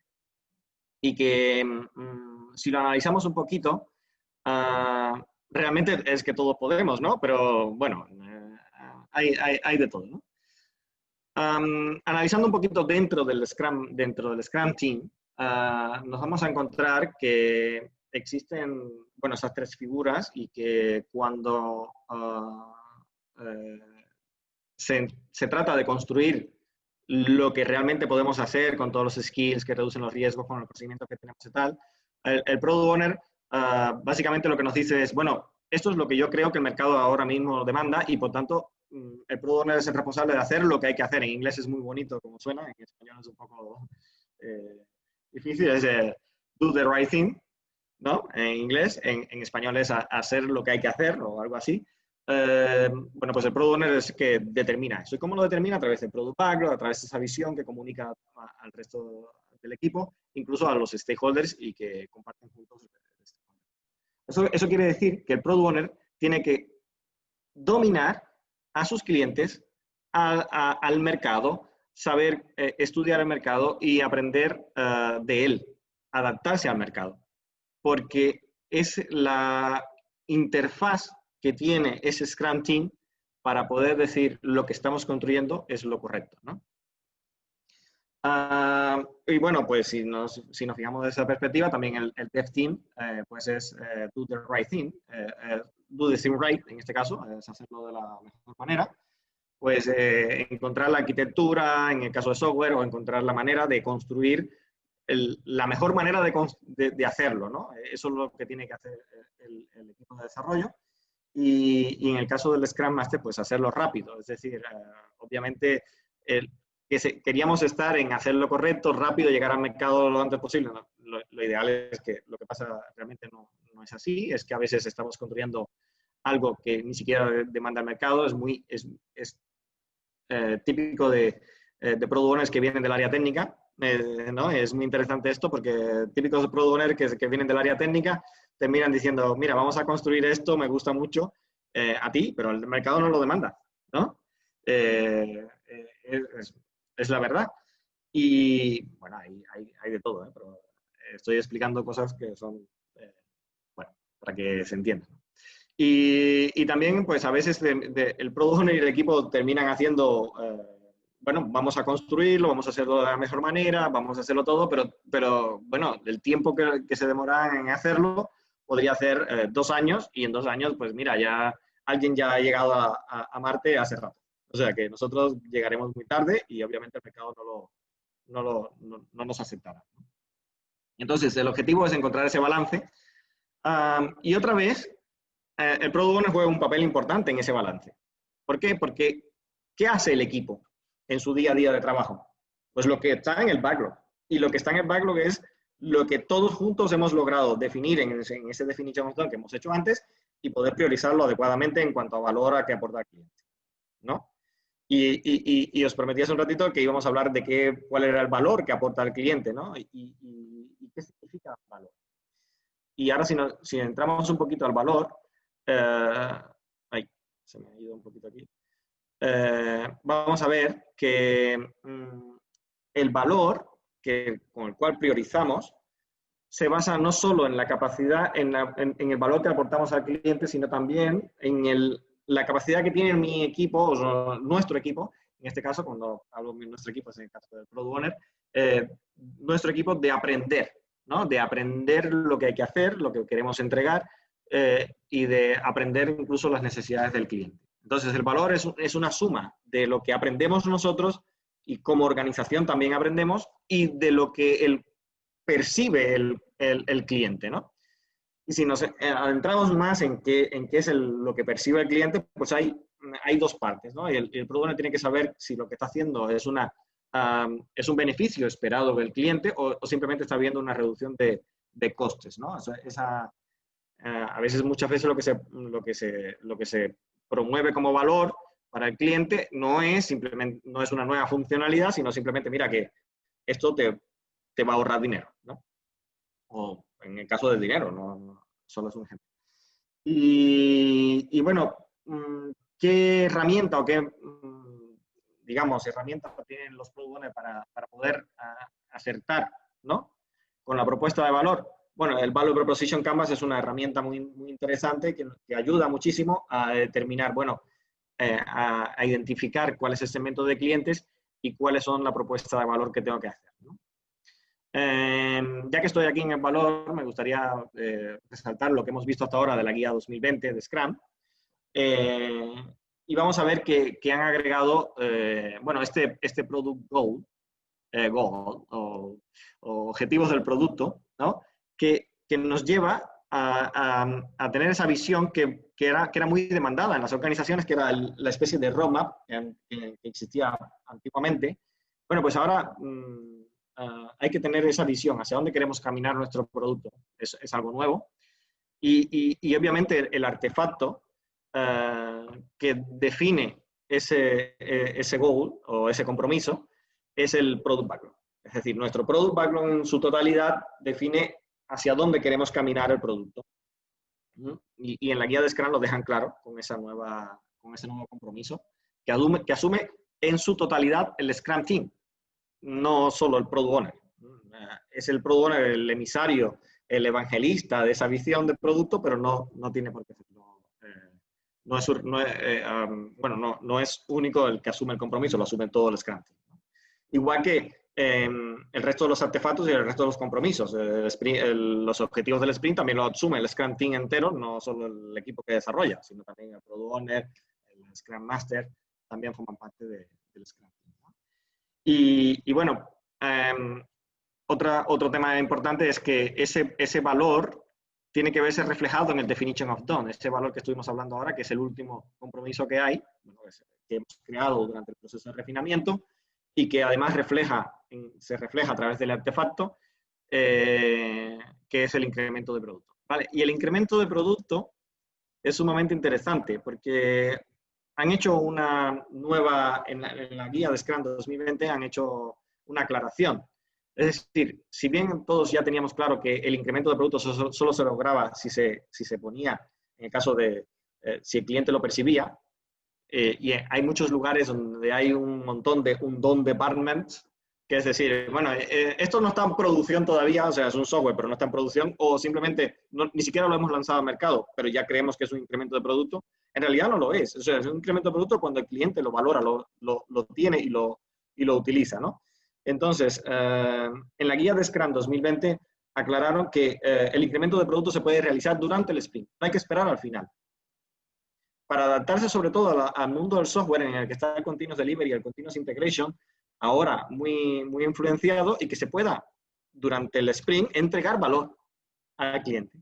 y que si lo analizamos un poquito, realmente es que todos podemos, ¿no? Pero bueno, hay de todo, ¿no? Analizando un poquito dentro del Scrum Team, nos vamos a encontrar que existen, bueno, esas tres figuras y que cuando se trata de construir lo que realmente podemos hacer con todos los skills que reducen los riesgos, con el procedimiento que tenemos y tal, el Product Owner básicamente lo que nos dice es, bueno, esto es lo que yo creo que el mercado ahora mismo demanda y por tanto el Product Owner es el responsable de hacer lo que hay que hacer. En inglés es muy bonito como suena, en español es un poco difícil, es do the right thing, ¿no? En inglés, en español es hacer lo que hay que hacer o algo así. Bueno, pues el Product Owner es que determina eso. ¿Y cómo lo determina? A través del Product Backlog, a través de esa visión que comunica al resto del equipo, incluso a los stakeholders y que comparten juntos. Eso quiere decir que el Product Owner tiene que dominar a sus clientes, al mercado, saber estudiar el mercado y aprender de él, adaptarse al mercado. Porque es la interfaz que tiene ese Scrum Team para poder decir lo que estamos construyendo es lo correcto, ¿no? Y bueno, pues si nos fijamos de esa perspectiva, también el Dev Team pues es do the right thing, do the thing right, en este caso, es hacerlo de la mejor manera. Pues encontrar la arquitectura, en el caso de software, o encontrar la manera de construir la mejor manera de hacerlo, ¿no? Eso es lo que tiene que hacer el equipo de desarrollo. y en el caso del Scrum Master, pues hacerlo rápido. Es decir, obviamente queríamos estar en hacer lo correcto, rápido, llegar al mercado lo antes posible. ¿No? Lo ideal es que lo que pasa realmente no es así, es que a veces estamos construyendo algo que ni siquiera demanda el mercado, es típico de product owners que vienen del área técnica, ¿no? Es muy interesante esto porque típicos de product owners que vienen del área técnica terminan diciendo, mira, vamos a construir esto, me gusta mucho a ti, pero el mercado no lo demanda, ¿no? Es la verdad. Y bueno, hay de todo, pero estoy explicando cosas que son, bueno, para que se entiendan. Y también, pues a veces el product owner y el equipo terminan haciendo, bueno, vamos a construirlo, vamos a hacerlo de la mejor manera, vamos a hacerlo todo, pero bueno, el tiempo que se demora en hacerlo podría ser 2 años y en 2 años, pues mira, ya alguien ya ha llegado a Marte hace rato. O sea que nosotros llegaremos muy tarde y obviamente el mercado no nos aceptará. Entonces, el objetivo es encontrar ese balance. Y otra vez, el Product Owner juega un papel importante en ese balance. ¿Por qué? Porque ¿qué hace el equipo en su día a día de trabajo? Pues lo que está en el backlog. Y lo que está en el backlog es lo que todos juntos hemos logrado definir en ese definition of done que hemos hecho antes y poder priorizarlo adecuadamente en cuanto a valor a que aporta al cliente, ¿no? Y os prometí hace un ratito que íbamos a hablar de cuál era el valor que aporta al cliente, ¿no? Y qué significa valor. Y ahora si entramos un poquito al valor, se me ha ido un poquito aquí. Vamos a ver que el valor con el cual priorizamos se basa no solo en la capacidad, en el valor que aportamos al cliente, sino también en la capacidad que tiene mi equipo, o nuestro equipo, en este caso, cuando hablo de nuestro equipo, es en el caso del Product Owner, nuestro equipo de aprender, ¿no? De aprender lo que hay que hacer, lo que queremos entregar y de aprender incluso las necesidades del cliente. Entonces, el valor es una suma de lo que aprendemos nosotros y como organización también aprendemos y de lo que percibe el cliente, ¿no? Y si nos adentramos más en qué es lo que percibe el cliente, pues hay 2 partes, ¿no? El Product Owner tiene que saber si lo que está haciendo es un beneficio esperado del cliente o simplemente está viendo una reducción de costes, ¿no? A veces, muchas veces lo que se promueve como valor para el cliente no es una nueva funcionalidad, sino simplemente, mira, que esto te va a ahorrar dinero, ¿no? O en el caso del dinero, no solo es un ejemplo. Y bueno, ¿qué herramienta o qué, digamos, herramientas tienen los Product Owners para poder acertar, ¿no? Con la propuesta de valor? Bueno, el Value Proposition Canvas es una herramienta muy, muy interesante que ayuda muchísimo a determinar, bueno, a identificar cuál es el segmento de clientes y cuáles son la propuesta de valor que tengo que hacer, ¿no? Ya que estoy aquí en el valor, me gustaría resaltar lo que hemos visto hasta ahora de la guía 2020 de Scrum. Y vamos a ver que han agregado, bueno, este Product Goal, o objetivos del producto, ¿no? Que nos lleva a tener esa visión que era muy demandada en las organizaciones, que era la especie de roadmap que existía antiguamente. Bueno, pues ahora hay que tener esa visión hacia dónde queremos caminar nuestro producto. Es algo nuevo. Y obviamente el artefacto que define ese goal o ese compromiso es el Product Backlog. Es decir, nuestro Product Backlog en su totalidad define hacia dónde queremos caminar el producto. Y en la guía de Scrum lo dejan claro con ese nuevo compromiso que asume en su totalidad el Scrum Team, no solo el Product Owner. Es el Product Owner el emisario, el evangelista de esa visión del producto, pero no tiene por qué hacerlo. No es único el que asume el compromiso, lo asume todo el Scrum Team, ¿no? Igual que el resto de los artefactos y el resto de los compromisos. Los objetivos del sprint también lo asume el Scrum Team entero, no solo el equipo que desarrolla, sino también el Product Owner, el Scrum Master, también forman parte del Scrum Team, ¿no? Y bueno, otro tema importante es que ese valor tiene que verse reflejado en el definition of done, ese valor que estuvimos hablando ahora, que es el último compromiso que hay, bueno, que hemos creado durante el proceso de refinamiento y que además se refleja a través del artefacto, que es el incremento de producto. ¿Vale? Y el incremento de producto es sumamente interesante porque han hecho una nueva, en la guía de Scrum 2020 han hecho una aclaración. Es decir, si bien todos ya teníamos claro que el incremento de productos solo se lograba si se ponía, en el caso de si el cliente lo percibía, y hay muchos lugares donde hay un montón de done departments, que es decir, bueno, esto no está en producción todavía, o sea, es un software, pero no está en producción, o simplemente ni siquiera lo hemos lanzado al mercado, pero ya creemos que es un incremento de producto. En realidad no lo es, o sea, es un incremento de producto cuando el cliente lo valora, lo tiene y lo utiliza, ¿no? Entonces, en la guía de Scrum 2020 aclararon que el incremento de producto se puede realizar durante el sprint, no hay que esperar al final. Para adaptarse sobre todo al mundo del software en el que está el Continuous Delivery y el Continuous Integration, ahora muy, muy influenciado, y que se pueda, durante el sprint, entregar valor al cliente.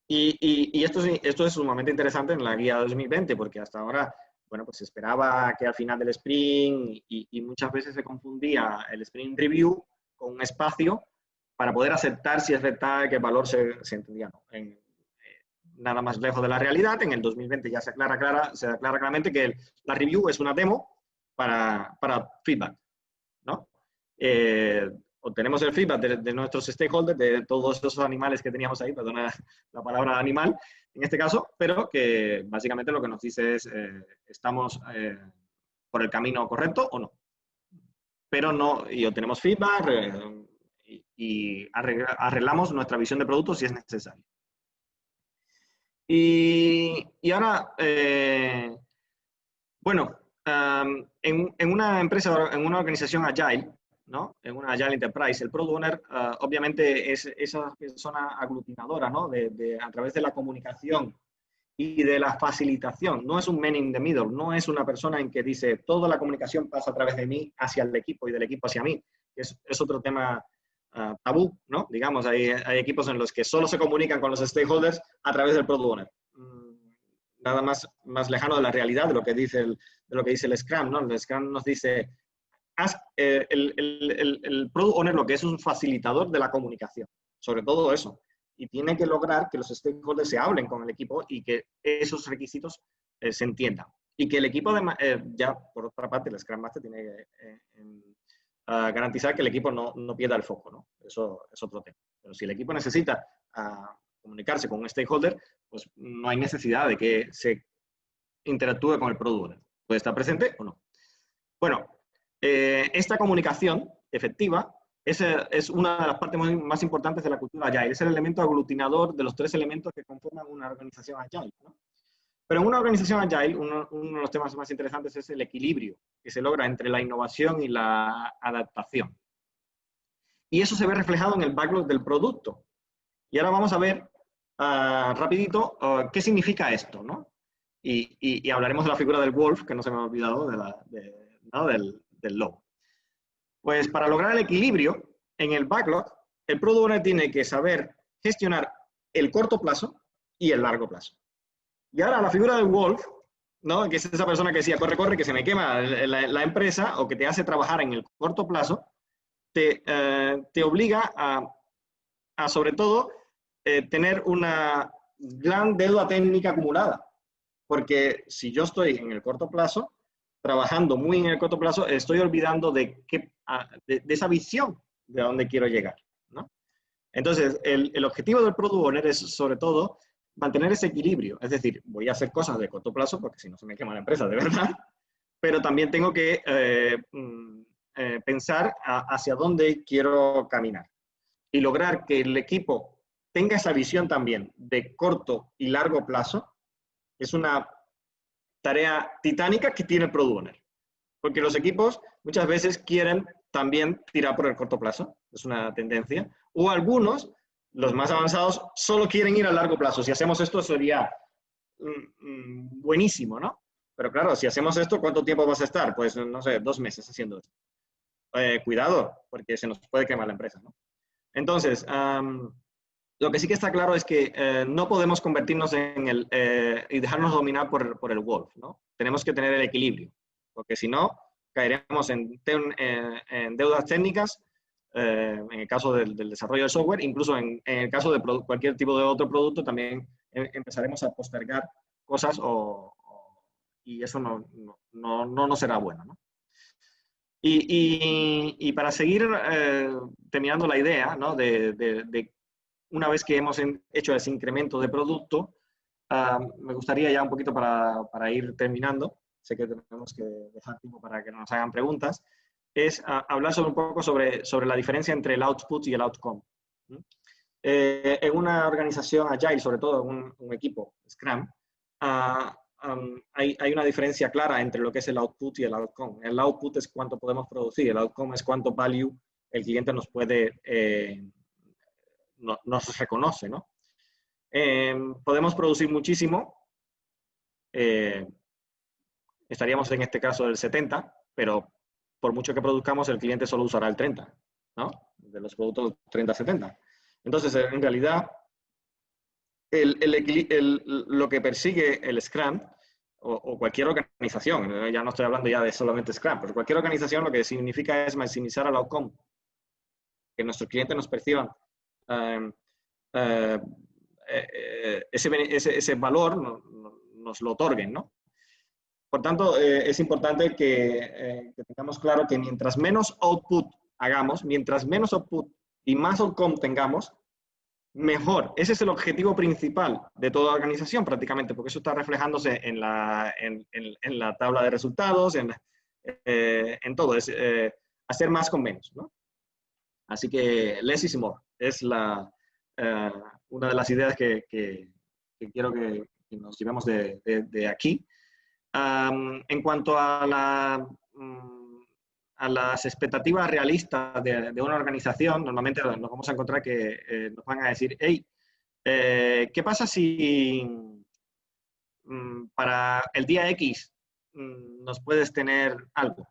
Y esto es sumamente interesante en la guía 2020, porque hasta ahora, bueno, pues se esperaba que al final del sprint, y muchas veces se confundía el sprint review con un espacio para poder aceptar si es verdad que el valor se entendía, ¿no? Nada más lejos de la realidad. En el 2020 ya se aclara claramente que la review es una demo para feedback, ¿no? Obtenemos el feedback de nuestros stakeholders, de todos esos animales que teníamos ahí, perdona la palabra animal en este caso, pero que básicamente lo que nos dice es estamos por el camino correcto o no. Pero no, y obtenemos feedback y arreglamos nuestra visión de producto si es necesario. Y ahora, bueno, en una empresa, en una organización Agile, ¿no? En una Agile Enterprise, el Product Owner obviamente es esa persona aglutinadora, ¿no? A través de la comunicación y de la facilitación. No es un man in the middle, no es una persona en que dice toda la comunicación pasa a través de mí hacia el equipo y del equipo hacia mí. Es otro tema tabú, ¿no? Digamos, hay equipos en los que solo se comunican con los stakeholders a través del Product Owner. Nada más lejano de la realidad de lo que dice el Scrum, ¿no? El Scrum nos dice, el Product Owner lo que es un facilitador de la comunicación, sobre todo eso. Y tiene que lograr que los stakeholders se hablen con el equipo y que esos requisitos se entiendan. Y que el equipo, ya por otra parte, el Scrum Master tiene que garantizar que el equipo no pierda el foco, ¿no? Eso es otro tema. Pero si el equipo necesita comunicarse con un stakeholder, pues no hay necesidad de que se interactúe con el Product Owner. Puede estar presente o no. Bueno, esta comunicación efectiva es una de las partes más importantes de la cultura Agile. Es el elemento aglutinador de los tres elementos que conforman una organización Agile, ¿no? Pero en una organización Agile, uno de los temas más interesantes es el equilibrio que se logra entre la innovación y la adaptación. Y eso se ve reflejado en el backlog del producto. Y ahora vamos a ver rapidito qué significa esto, ¿no? Y hablaremos de la figura del wolf, que no se me ha olvidado ¿no? del lobo. Pues para lograr el equilibrio en el backlog, el Product Owner tiene que saber gestionar el corto plazo y el largo plazo. Y ahora la figura del wolf, ¿no? Que es esa persona que decía, corre, corre, que se me quema la empresa, o que te hace trabajar en el corto plazo, te obliga a sobre todo, tener una gran deuda técnica acumulada. Porque si yo estoy en el corto plazo, trabajando muy en el corto plazo, estoy olvidando de esa visión de dónde quiero llegar, ¿no? Entonces, el objetivo del Product Owner es, sobre todo, mantener ese equilibrio. Es decir, voy a hacer cosas de corto plazo, porque si no se me quema la empresa, de verdad, pero también tengo que pensar hacia dónde quiero caminar. Y lograr que el equipo tenga esa visión también de corto y largo plazo es una tarea titánica que tiene el Product Owner. Porque los equipos muchas veces quieren también tirar por el corto plazo, es una tendencia, o algunos, los más avanzados, solo quieren ir a largo plazo. Si hacemos esto sería buenísimo, ¿no? Pero claro, si hacemos esto, ¿cuánto tiempo vas a estar? Pues, no sé, 2 meses haciendo esto. Cuidado, porque se nos puede quemar la empresa, ¿no? Entonces, Lo que sí que está claro es que no podemos convertirnos y dejarnos dominar por el wolf, ¿no? Tenemos que tener el equilibrio, porque si no, caeremos en deudas técnicas, en el caso del desarrollo del software, incluso en el caso de cualquier tipo de otro producto, también empezaremos a postergar cosas y eso no nos será bueno, ¿no? Y para seguir terminando la idea, ¿no? de una vez que hemos hecho ese incremento de producto, me gustaría ya un poquito para ir terminando, sé que tenemos que dejar tiempo para que nos hagan preguntas, es hablar un poco sobre la diferencia entre el output y el outcome. En una organización Agile, sobre todo en un equipo Scrum, hay una diferencia clara entre lo que es el output y el outcome. El output es cuánto podemos producir, el outcome es cuánto value el cliente nos puede nos reconoce, ¿no? Podemos producir muchísimo, estaríamos en este caso del 70, pero por mucho que produzcamos, el cliente solo usará el 30, ¿no? De los productos 30-70. Entonces, en realidad, lo que persigue el Scrum, o cualquier organización, ya no estoy hablando ya de solamente Scrum, pero cualquier organización lo que significa es maximizar el outcome, que nuestros clientes nos perciban ese valor nos lo otorguen, ¿no? Por tanto, es importante que tengamos claro que mientras menos output hagamos, mientras menos output y más outcome tengamos, mejor. Ese es el objetivo principal de toda organización prácticamente, porque eso está reflejándose en la tabla de resultados, en todo. Es hacer más con menos, ¿no? Así que less is more. Es una de las ideas que quiero que nos llevemos de aquí. En cuanto a las expectativas realistas de una organización, normalmente nos vamos a encontrar que nos van a decir, hey, ¿qué pasa si para el día X nos puedes tener algo?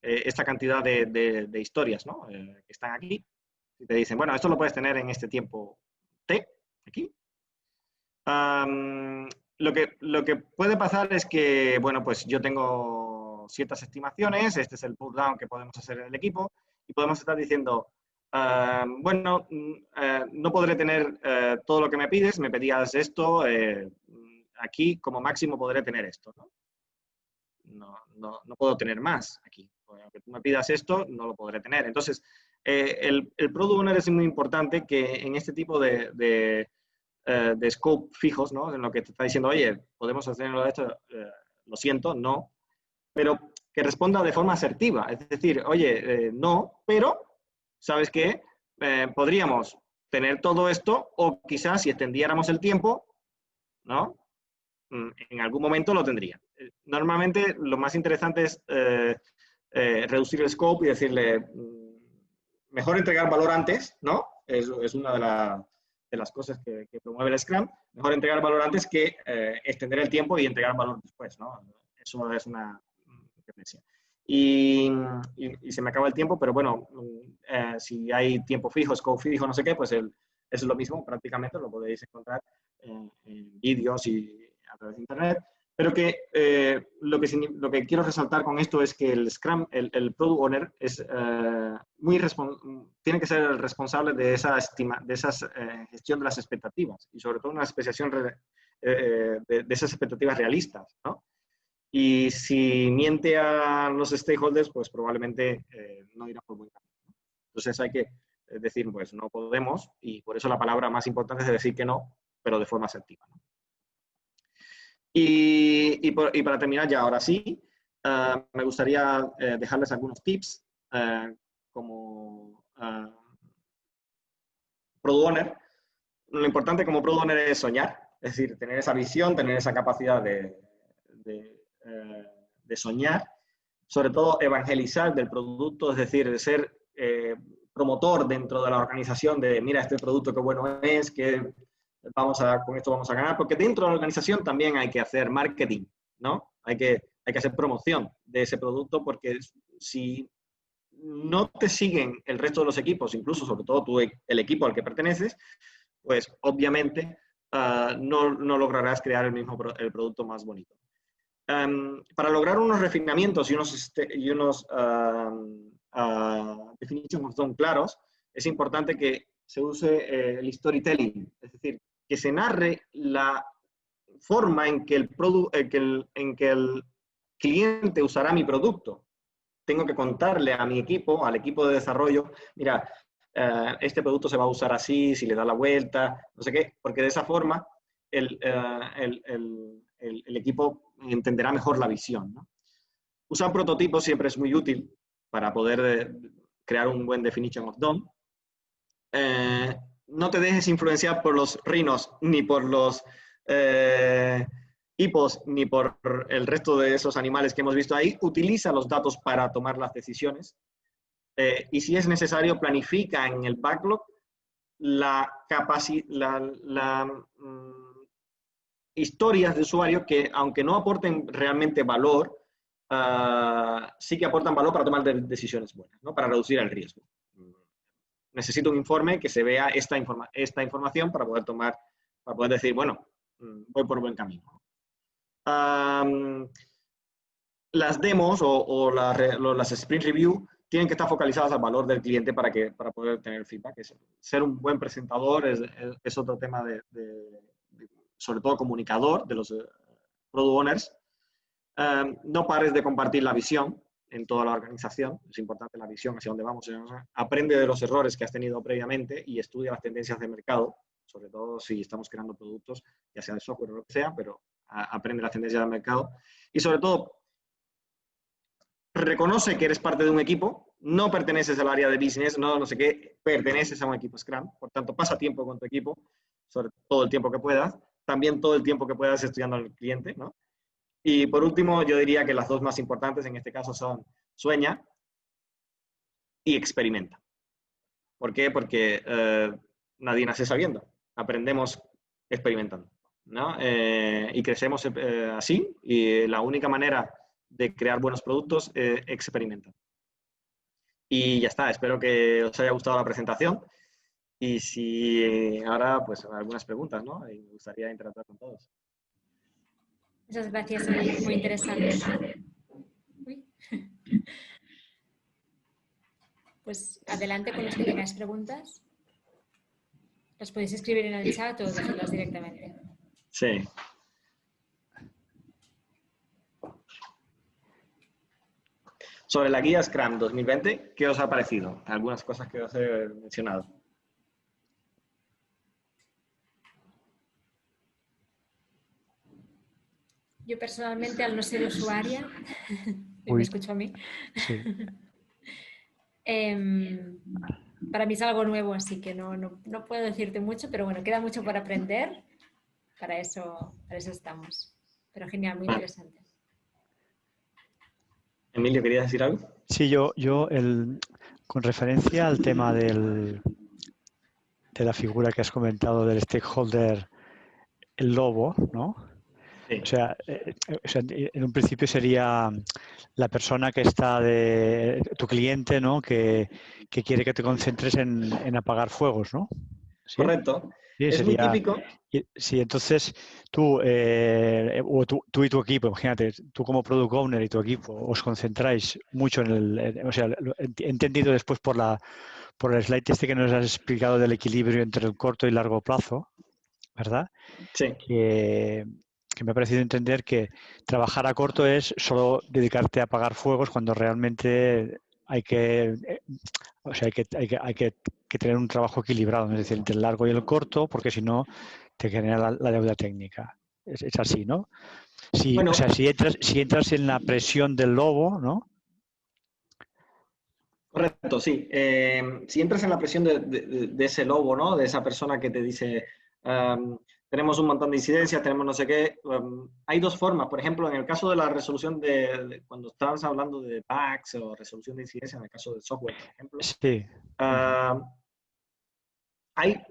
Esta cantidad de historias, ¿no? Que están aquí. Y te dicen, bueno, esto lo puedes tener en este tiempo T, aquí. Lo que puede pasar es que, bueno, pues yo tengo ciertas estimaciones, este es el pull down que podemos hacer en el equipo, y podemos estar diciendo, bueno, no podré tener todo lo que me pides, me pedías esto, aquí como máximo podré tener esto, ¿no? No puedo tener más aquí. Aunque tú me pidas esto, no lo podré tener. Entonces, el Product Owner es muy importante que en este tipo de scope fijos, ¿no? En lo que te está diciendo, oye, podemos hacerlo esto, lo siento, no, pero que responda de forma asertiva. Es decir, oye, no, pero, ¿sabes qué? Podríamos tener todo esto o quizás si extendiéramos el tiempo, ¿no? En algún momento lo tendría. Normalmente lo más interesante es reducir el scope y decirle, mejor entregar valor antes, ¿no? Es una de las cosas que promueve el Scrum. Mejor entregar valor antes que extender el tiempo y entregar valor después, ¿no? Eso es una diferencia. Y se me acaba el tiempo, pero bueno, si hay tiempo fijo, scope fijo, no sé qué, pues es lo mismo prácticamente, lo podéis encontrar en vídeos y a través de internet, pero que lo que quiero resaltar con esto es que el Scrum, el Product Owner, tiene que ser el responsable de esa gestión de las expectativas y sobre todo una especiación de esas expectativas realistas, ¿no? Y si miente a los stakeholders, pues probablemente no irá por buen camino. Entonces hay que decir, pues no podemos, y por eso la palabra más importante es decir que no, pero de forma asertiva, ¿no? Y para terminar ya, ahora sí, me gustaría dejarles algunos tips como Product Owner. Lo importante como Product Owner es soñar, es decir, tener esa visión, tener esa capacidad de soñar, sobre todo evangelizar del producto, es decir, de ser promotor dentro de la organización de, mira, este producto qué bueno es, que con esto vamos a ganar, porque dentro de la organización también hay que hacer marketing, ¿no? Hay que hacer promoción de ese producto, porque si no te siguen el resto de los equipos, incluso sobre todo el equipo al que perteneces, pues obviamente no lograrás crear el producto más bonito. Para lograr unos refinamientos y unos definition of done claros, es importante que se use el storytelling, es decir, que se narre la forma en que el cliente usará mi producto. Tengo que contarle a mi equipo, al equipo de desarrollo, mira, este producto se va a usar así, si le da la vuelta, no sé qué, porque de esa forma el equipo entenderá mejor la visión, ¿no? Usar prototipos siempre es muy útil para poder crear un buen definition of done. No te dejes influenciar por los rhinos, ni por los hipos, ni por el resto de esos animales que hemos visto ahí. Utiliza los datos para tomar las decisiones. Y si es necesario, planifica en el backlog historias de usuario que, aunque no aporten realmente valor, sí que aportan valor para tomar decisiones buenas, ¿no? Para reducir el riesgo. Necesito un informe que se vea esta información para poder decir, bueno, voy por buen camino. Las demos o las sprint review tienen que estar focalizadas al valor del cliente para poder tener feedback. Ser un buen presentador es otro tema sobre todo comunicador de los product owners. No pares de compartir la visión en toda la organización. Es importante la visión hacia dónde vamos. Aprende de los errores que has tenido previamente y estudia las tendencias de mercado, sobre todo si estamos creando productos, ya sea de software o lo que sea, pero aprende las tendencias del mercado. Y sobre todo, reconoce que eres parte de un equipo, no perteneces al área de business, no sé qué, perteneces a un equipo Scrum. Por tanto, pasa tiempo con tu equipo, sobre todo el tiempo que puedas. También todo el tiempo que puedas estudiando al cliente, ¿no? Y por último, yo diría que las dos más importantes en este caso son sueña y experimenta. ¿Por qué? Porque nadie nace sabiendo. Aprendemos experimentando, ¿no? Y crecemos así. Y la única manera de crear buenos productos es experimentar. Y ya está. Espero que os haya gustado la presentación. Y si ahora, pues algunas preguntas, ¿no? Y me gustaría interactuar con todos. Muchas gracias, Eric. Muy interesante. Uy. Pues adelante con los que tengáis preguntas. Las podéis escribir en el chat o decirlas directamente. Sí. Sobre la guía Scrum 2020, ¿qué os ha parecido? Algunas cosas que os he mencionado. Yo personalmente, al no ser usuaria, ¿me escucho a mí? Sí. Para mí es algo nuevo, así que no puedo decirte mucho, pero bueno, queda mucho por aprender. Para eso estamos. Pero genial, muy interesante. Emilio, ¿querías decir algo? Sí, yo con referencia al tema de la figura que has comentado del stakeholder, el lobo, ¿no? Sí. O sea, en un principio sería la persona que está tu cliente, ¿no? Que quiere que te concentres en apagar fuegos, ¿no? ¿Sí? Correcto. Sí, es muy típico. Sí, entonces tú y tu equipo, imagínate, tú como product owner y tu equipo os concentráis mucho o sea, he entendido después por el slide que nos has explicado del equilibrio entre el corto y largo plazo, ¿verdad? Sí. Que me ha parecido entender que trabajar a corto es solo dedicarte a apagar fuegos cuando realmente hay que tener un trabajo equilibrado, es decir, entre el largo y el corto, porque si no te genera la deuda técnica. Es así, ¿no? Bueno, o sea, si entras en la presión del lobo, ¿no? Correcto, sí. Si entras en la presión de ese lobo, ¿no? De esa persona que te dice, tenemos un montón de incidencias, tenemos no sé qué. Hay dos formas. Por ejemplo, en el caso de la resolución cuando estabas hablando de bugs o resolución de incidencias, en el caso del software, por ejemplo, Sí. hay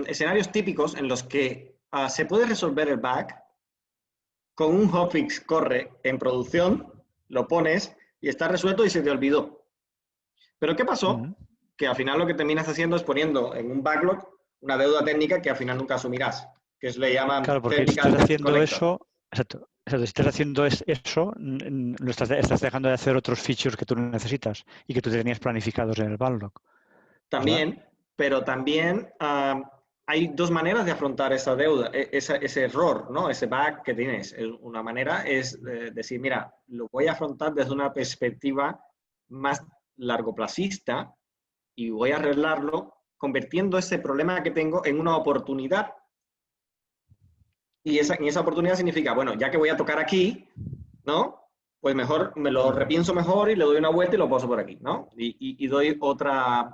escenarios típicos en los que se puede resolver el bug con un hotfix, corre en producción, lo pones y está resuelto y se te olvidó. Pero ¿qué pasó? Que al final lo que terminas haciendo es poniendo en un backlog una deuda técnica que al final nunca asumirás, que le llaman Claro, porque si técnicas estás de haciendo connector. eso, exacto, si estás haciendo eso, estás dejando de hacer otros features que tú necesitas y que tú tenías planificados en el backlog, ¿verdad? También, pero también hay dos maneras de afrontar esa deuda, ese error, ¿no? Ese bug que tienes. Una manera es decir, mira, lo voy a afrontar desde una perspectiva más largoplacista y voy a arreglarlo convirtiendo ese problema que tengo en una oportunidad. Y esa oportunidad significa, bueno, ya que voy a tocar aquí, ¿no? Pues mejor me lo repienso mejor y le doy una vuelta y lo paso por aquí, ¿no? Y doy otra,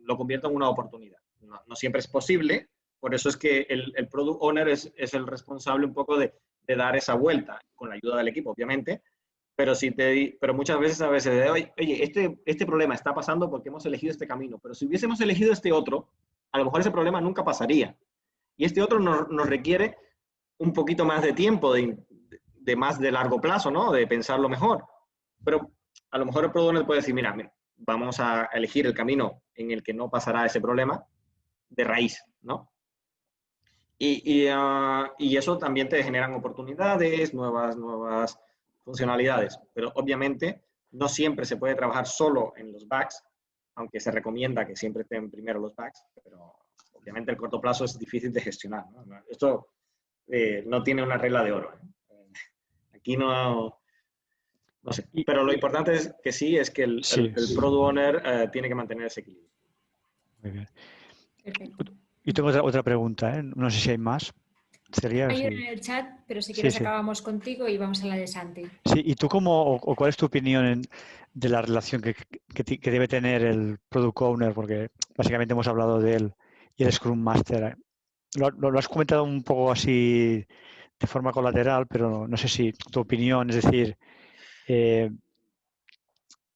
lo convierto en una oportunidad. No siempre es posible, por eso es que el Product Owner es el responsable un poco de dar esa vuelta, con la ayuda del equipo, obviamente, pero muchas veces oye, este problema está pasando porque hemos elegido este camino, pero si hubiésemos elegido este otro, a lo mejor ese problema nunca pasaría. Y este otro nos requiere un poquito más de tiempo, de más de largo plazo, ¿no? De pensarlo mejor. Pero a lo mejor el Product Owner puede decir, mira, vamos a elegir el camino en el que no pasará ese problema de raíz, ¿no? Y eso también te generan oportunidades, nuevas funcionalidades. Pero obviamente no siempre se puede trabajar solo en los bugs, aunque se recomienda que siempre estén primero los bugs, pero obviamente el corto plazo es difícil de gestionar, ¿no? Esto no tiene una regla de oro. Aquí no sé. Pero lo importante es que sí, es que el Product Owner tiene que mantener ese equilibrio. Muy bien. Perfecto. Y tengo otra pregunta, ¿eh? No sé si hay más. Sería, Hay sí. una en el chat, pero si quieres acabamos contigo y vamos a la de Santi. Sí, ¿y tú cuál es tu opinión de la relación que debe tener el Product Owner? Porque básicamente hemos hablado de él y el Scrum Master. Lo has comentado un poco así de forma colateral, pero no sé si tu opinión, es decir...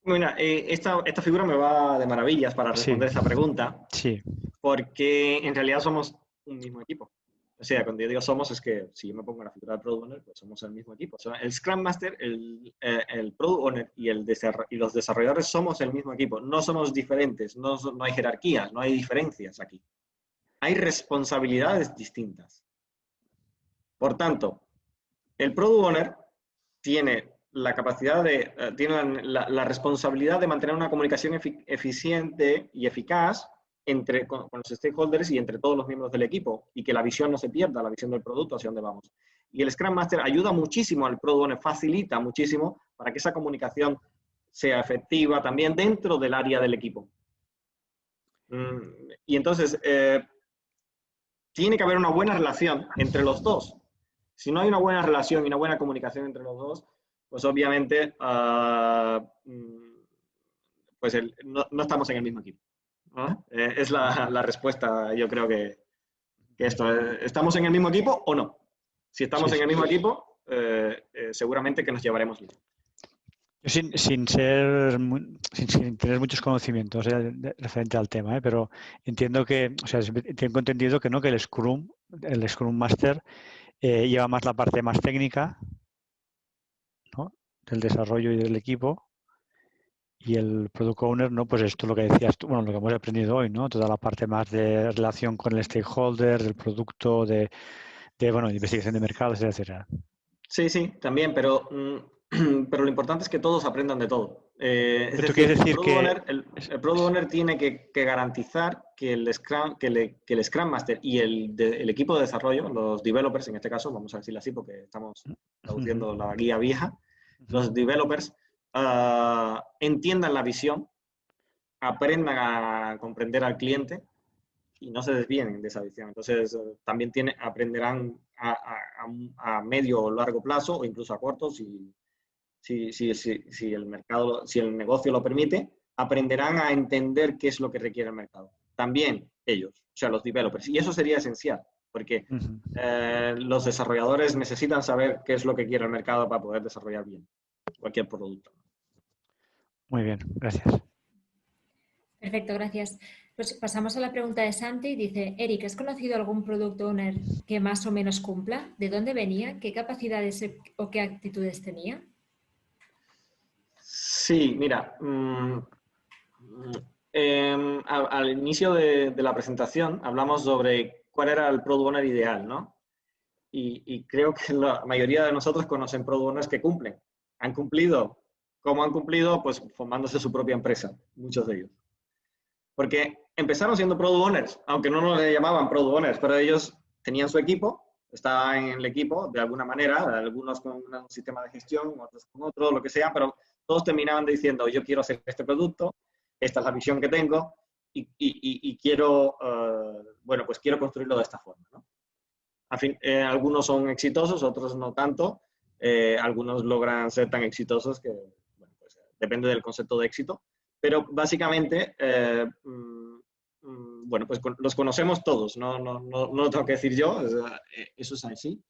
Mira, esta figura me va de maravillas para responder esa pregunta, porque en realidad somos un mismo equipo. O sea, cuando yo digo somos, es que si yo me pongo en la figura del Product Owner, pues somos el mismo equipo. O sea, el Scrum Master, el Product Owner y los desarrolladores somos el mismo equipo. No somos diferentes, no hay jerarquías, no hay diferencias aquí. Hay responsabilidades distintas. Por tanto, el Product Owner tiene la capacidad tiene la responsabilidad de mantener una comunicación eficiente y eficaz con los stakeholders y entre todos los miembros del equipo, y que la visión no se pierda, la visión del producto, hacia dónde vamos. Y el Scrum Master ayuda muchísimo al Product Owner, facilita muchísimo para que esa comunicación sea efectiva también dentro del área del equipo. Y entonces, tiene que haber una buena relación entre los dos. Si no hay una buena relación y una buena comunicación entre los dos, pues obviamente pues no estamos en el mismo equipo, ¿no? Es la respuesta, yo creo que esto, ¿estamos en el mismo equipo o no? Si estamos en el mismo equipo, seguramente que nos llevaremos bien. Yo sin tener muchos conocimientos referente al tema, pero entiendo que, o sea, tengo entendido que no, que el Scrum Master lleva más la parte más técnica, ¿no? Del desarrollo y del equipo, y el Product Owner, ¿no? Pues esto es lo que decías tú, bueno, lo que hemos aprendido hoy, ¿no? Toda la parte más de relación con el stakeholder, del producto, de investigación de mercados, etcétera. Sí, también, pero lo importante es que todos aprendan de todo. Es decir, el Product Owner tiene que garantizar que el Scrum Master y el equipo de desarrollo, los developers en este caso, vamos a decirlo así porque estamos traduciendo la guía vieja, los developers entiendan la visión, aprendan a comprender al cliente y no se desvíen de esa visión. Entonces, también aprenderán a medio o largo plazo, o incluso a corto, si el mercado, si el negocio lo permite, aprenderán a entender qué es lo que requiere el mercado. También ellos, o sea, los developers. Y eso sería esencial, porque los desarrolladores necesitan saber qué es lo que quiere el mercado para poder desarrollar bien cualquier producto. Muy bien, gracias. Perfecto, gracias. Pues pasamos a la pregunta de Santi. Dice, Eric, ¿has conocido algún Product Owner que más o menos cumpla? ¿De dónde venía? ¿Qué capacidades o qué actitudes tenía? Sí, mira, Al inicio de la presentación hablamos sobre cuál era el Product Owner ideal, ¿no? Y creo que la mayoría de nosotros conocen Product Owners que cumplen. Han cumplido. ¿Cómo han cumplido? Pues formándose su propia empresa, muchos de ellos. Porque empezaron siendo Product Owners, aunque no nos llamaban Product Owners, pero ellos tenían su equipo, estaban en el equipo de alguna manera, algunos con un sistema de gestión, otros con otro, lo que sea, pero todos terminaban diciendo, yo quiero hacer este producto, esta es la visión que tengo y quiero, bueno, pues quiero construirlo de esta forma, ¿no? Algunos son exitosos, otros no tanto. Algunos logran ser tan exitosos que, bueno, pues, depende del concepto de éxito. Pero básicamente, bueno, pues los conocemos todos, no lo tengo que decir yo, eso es así.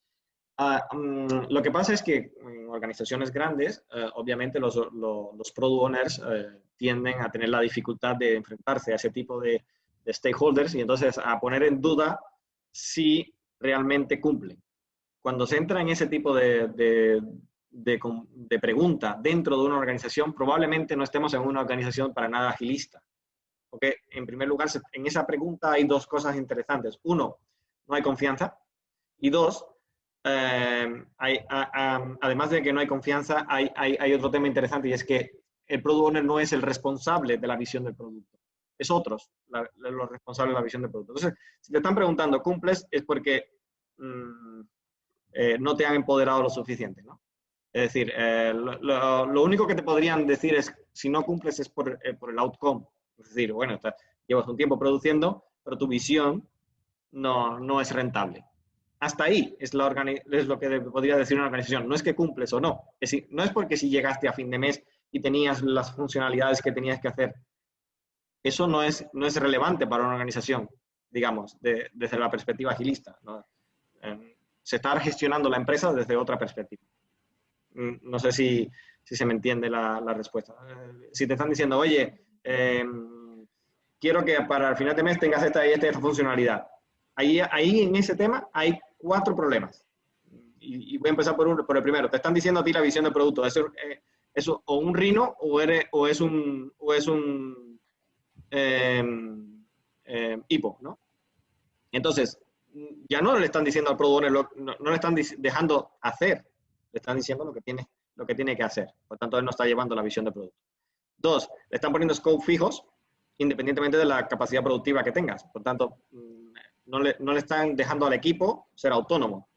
Lo que pasa es que en organizaciones grandes, obviamente los product owners tienden a tener la dificultad de enfrentarse a ese tipo de stakeholders y entonces a poner en duda si realmente cumplen. Cuando se entra en ese tipo de pregunta dentro de una organización, probablemente no estemos en una organización para nada agilista. Porque, en primer lugar, en esa pregunta hay dos cosas interesantes. Uno, no hay confianza. Y dos, además de que no hay confianza, hay otro tema interesante y es que el Product Owner no es el responsable de la visión del producto. Es otros los responsables de la visión del producto. Entonces, si te están preguntando, ¿cumples? Es porque no te han empoderado lo suficiente, ¿no? Es decir, lo único que te podrían decir es, si no cumples es por el outcome. Es decir, bueno, llevas un tiempo produciendo, pero tu visión no es rentable. Hasta ahí es lo que podría decir una organización. No es que cumples o no. Es decir, no es porque si llegaste a fin de mes y tenías las funcionalidades que tenías que hacer. Eso no es relevante para una organización, digamos, desde la perspectiva agilista, ¿no? Se está gestionando la empresa desde otra perspectiva. No sé si se me entiende la respuesta. Si te están diciendo, oye, quiero que para el final de mes tengas esta y esta funcionalidad. Ahí en ese tema hay 4 problemas. Y voy a empezar por el primero. Te están diciendo a ti la visión del producto. ¿Es o un Rhino o es un HIPPO, ¿no? Entonces, ya no le están diciendo al Product Owner, no le están dejando hacer. Le están diciendo lo que tiene que hacer. Por tanto, él no está llevando la visión del producto. 2, le están poniendo scope fijos, independientemente de la capacidad productiva que tengas. Por tanto, no le están dejando al equipo ser autónomo.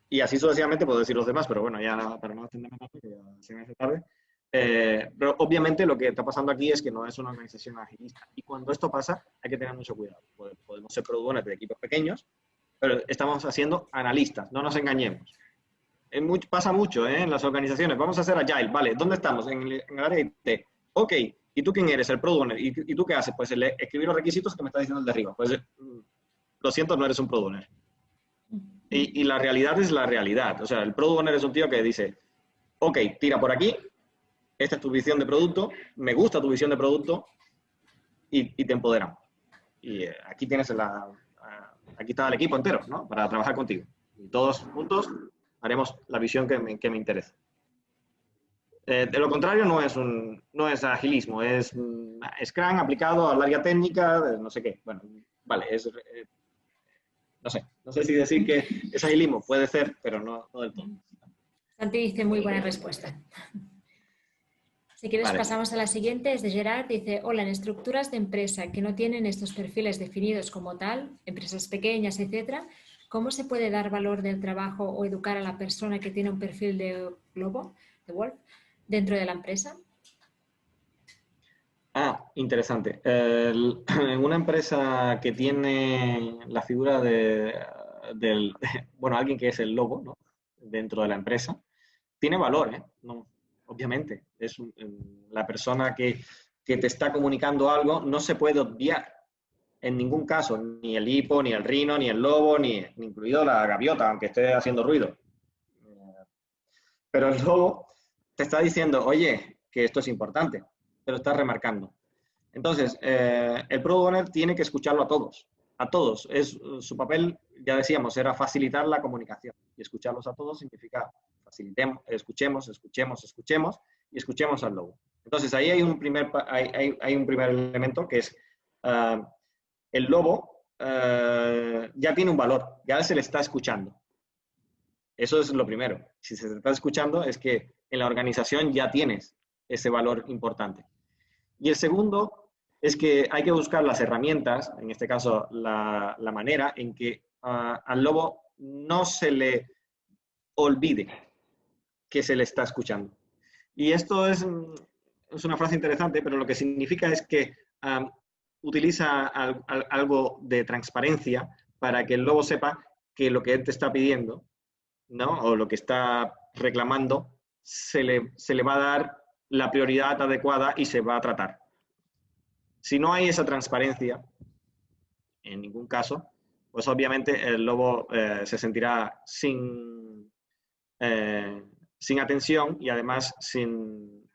Y así sucesivamente puedo decir los demás, pero bueno, ya para no extenderme tanto, que ya se me hace tarde. Pero obviamente lo que está pasando aquí es que no es una organización agilista. Y cuando esto pasa, hay que tener mucho cuidado. Podemos ser product owners de equipos pequeños, pero estamos haciendo analistas, no nos engañemos. Pasa mucho en las organizaciones. Vamos a hacer Agile, vale, ¿dónde estamos? En el área de IT. Ok, ¿y tú quién eres? El Product Owner. ¿Y tú qué haces? Pues escribir los requisitos que me está diciendo el de arriba. Pues lo siento, no eres un Product Owner. Y la realidad es la realidad. O sea, el Product Owner es un tío que dice, ok, tira por aquí, esta es tu visión de producto, me gusta tu visión de producto y te empoderan. Y aquí tienes aquí está el equipo entero, ¿no? Para trabajar contigo. Y todos juntos haremos la visión que me interesa. De lo contrario, no es agilismo, es Scrum aplicado al área técnica, no sé qué. Bueno, vale, no sé si decir que es agilismo, puede ser, pero no del todo. Santi dice muy buena respuesta. Si quieres, vale, pasamos a la siguiente, es de Gerard, dice, hola, en estructuras de empresa que no tienen estos perfiles definidos como tal, empresas pequeñas, etcétera, ¿cómo se puede dar valor del trabajo o educar a la persona que tiene un perfil de lobo, de wolf, dentro de la empresa? Interesante. En una empresa que tiene la figura bueno, alguien que es el lobo, ¿no? Dentro de la empresa, tiene valor, ¿eh? No, obviamente. Es la persona que te está comunicando algo, no se puede obviar en ningún caso, ni el hipo, ni el rino, ni el lobo, ni incluido la gaviota, aunque esté haciendo ruido. Pero el lobo te está diciendo, oye, que esto es importante, te lo está remarcando. Entonces, el Product Owner tiene que escucharlo a todos. A todos. Su papel, ya decíamos, era facilitar la comunicación. Y escucharlos a todos significa escuchemos y escuchemos al lobo. Entonces, ahí hay un primer, hay un primer elemento que es el lobo ya tiene un valor, ya se le está escuchando. Eso es lo primero. Si se te está escuchando es que en la organización ya tienes ese valor importante. Y el segundo es que hay que buscar las herramientas, en este caso la manera en que al lobo no se le olvide que se le está escuchando. Y esto es una frase interesante, pero lo que significa es que utiliza algo de transparencia para que el lobo sepa que lo que él te está pidiendo, ¿no? O lo que está reclamando, se le va a dar la prioridad adecuada y se va a tratar. Si no hay esa transparencia, en ningún caso, pues obviamente el lobo se sentirá sin atención y además sin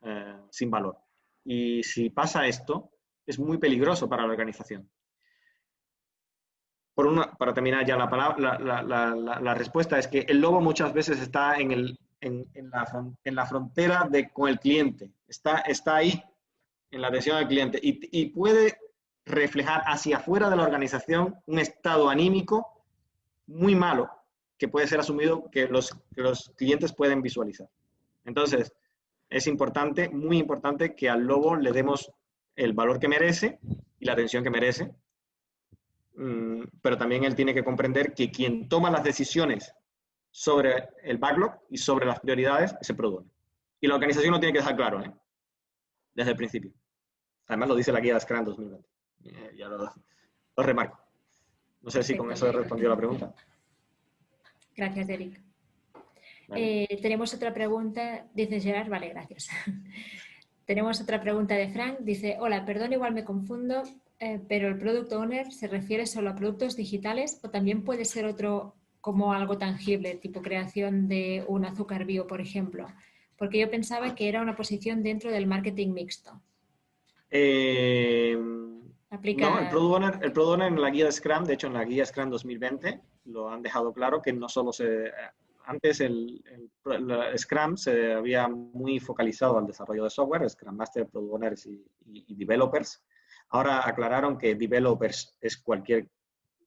valor. Y si pasa esto, es muy peligroso para la organización. Para terminar ya la respuesta es que el lobo muchas veces está en la frontera con el cliente, está ahí en la atención al cliente y puede reflejar hacia afuera de la organización un estado anímico muy malo que puede ser asumido que los clientes pueden visualizar. Entonces, es importante, muy importante, que al lobo le demos el valor que merece y la atención que merece, pero también él tiene que comprender que quien toma las decisiones sobre el backlog y sobre las prioridades es el product owner. Y la organización lo tiene que dejar claro, desde el principio. Además lo dice la guía de Scrum 2020. Ya lo remarco. No sé si con eso he respondido la pregunta. Gracias, Eric. Vale. Tenemos otra pregunta, dice Gerard, vale, gracias. Tenemos otra pregunta de Frank, dice, hola, perdón, igual me confundo, pero el Product Owner se refiere solo a productos digitales o también puede ser otro como algo tangible, tipo creación de un azúcar bio, por ejemplo, porque yo pensaba que era una posición dentro del marketing mixto. No, el Product Owner en la guía de Scrum, de hecho en la guía Scrum 2020, lo han dejado claro que no solo antes el Scrum se había muy focalizado al desarrollo de software, Scrum Master, Product Owners y Developers. Ahora aclararon que Developers es cualquier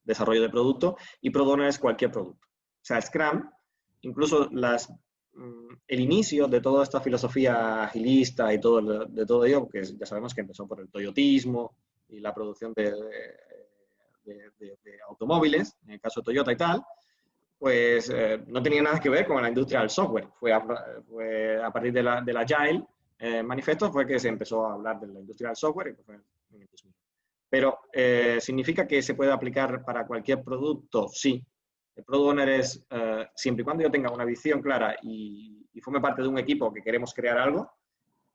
desarrollo de producto y Product Owner es cualquier producto. O sea, Scrum, incluso el inicio de toda esta filosofía agilista y de todo ello, que ya sabemos que empezó por el toyotismo y la producción de automóviles, en el caso de Toyota y tal, pues no tenía nada que ver con la industria del software. Fue a partir de la Agile manifesto fue que se empezó a hablar de la industria del software y fue en el 2000. Pero ¿significa que se puede aplicar para cualquier producto? Sí. El Product Owner es, siempre y cuando yo tenga una visión clara y forme parte de un equipo que queremos crear algo,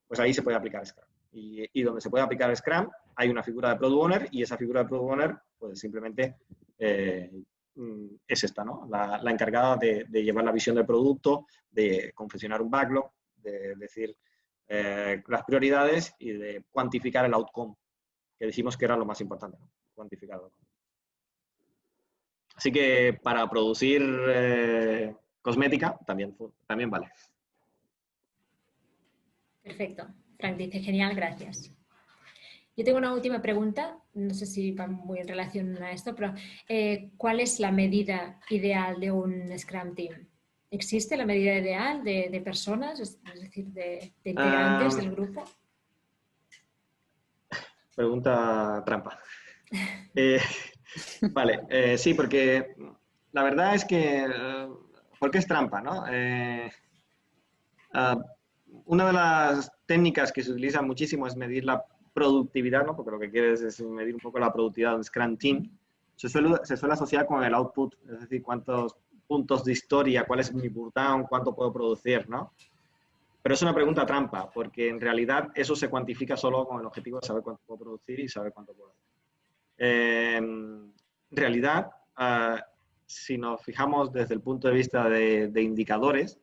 pues ahí se puede aplicar Scrum. Y donde se puede aplicar Scrum, hay una figura de Product Owner y esa figura de Product Owner, pues simplemente es esta, ¿no? La encargada de llevar la visión del producto, de confeccionar un backlog, de decir las prioridades y de cuantificar el outcome, que dijimos que era lo más importante, ¿no? Cuantificarlo. Así que para producir cosmética también vale. Perfecto. Frank dice, genial, gracias. Yo tengo una última pregunta, no sé si va muy en relación a esto, pero ¿cuál es la medida ideal de un Scrum Team? ¿Existe la medida ideal de personas, es decir, de integrantes del grupo? Pregunta trampa. Vale, sí, porque la verdad es que, ¿por qué es trampa, no? Una de las técnicas que se utiliza muchísimo es medir la productividad, ¿no? Porque lo que quieres es medir un poco la productividad de un Scrum Team. Se suele asociar con el output, es decir, cuántos puntos de historia, cuál es mi burdown, cuánto puedo producir, ¿no? Pero es una pregunta trampa, porque en realidad eso se cuantifica solo con el objetivo de saber cuánto puedo producir y saber cuánto puedo hacer. En realidad, si nos fijamos desde el punto de vista de indicadores,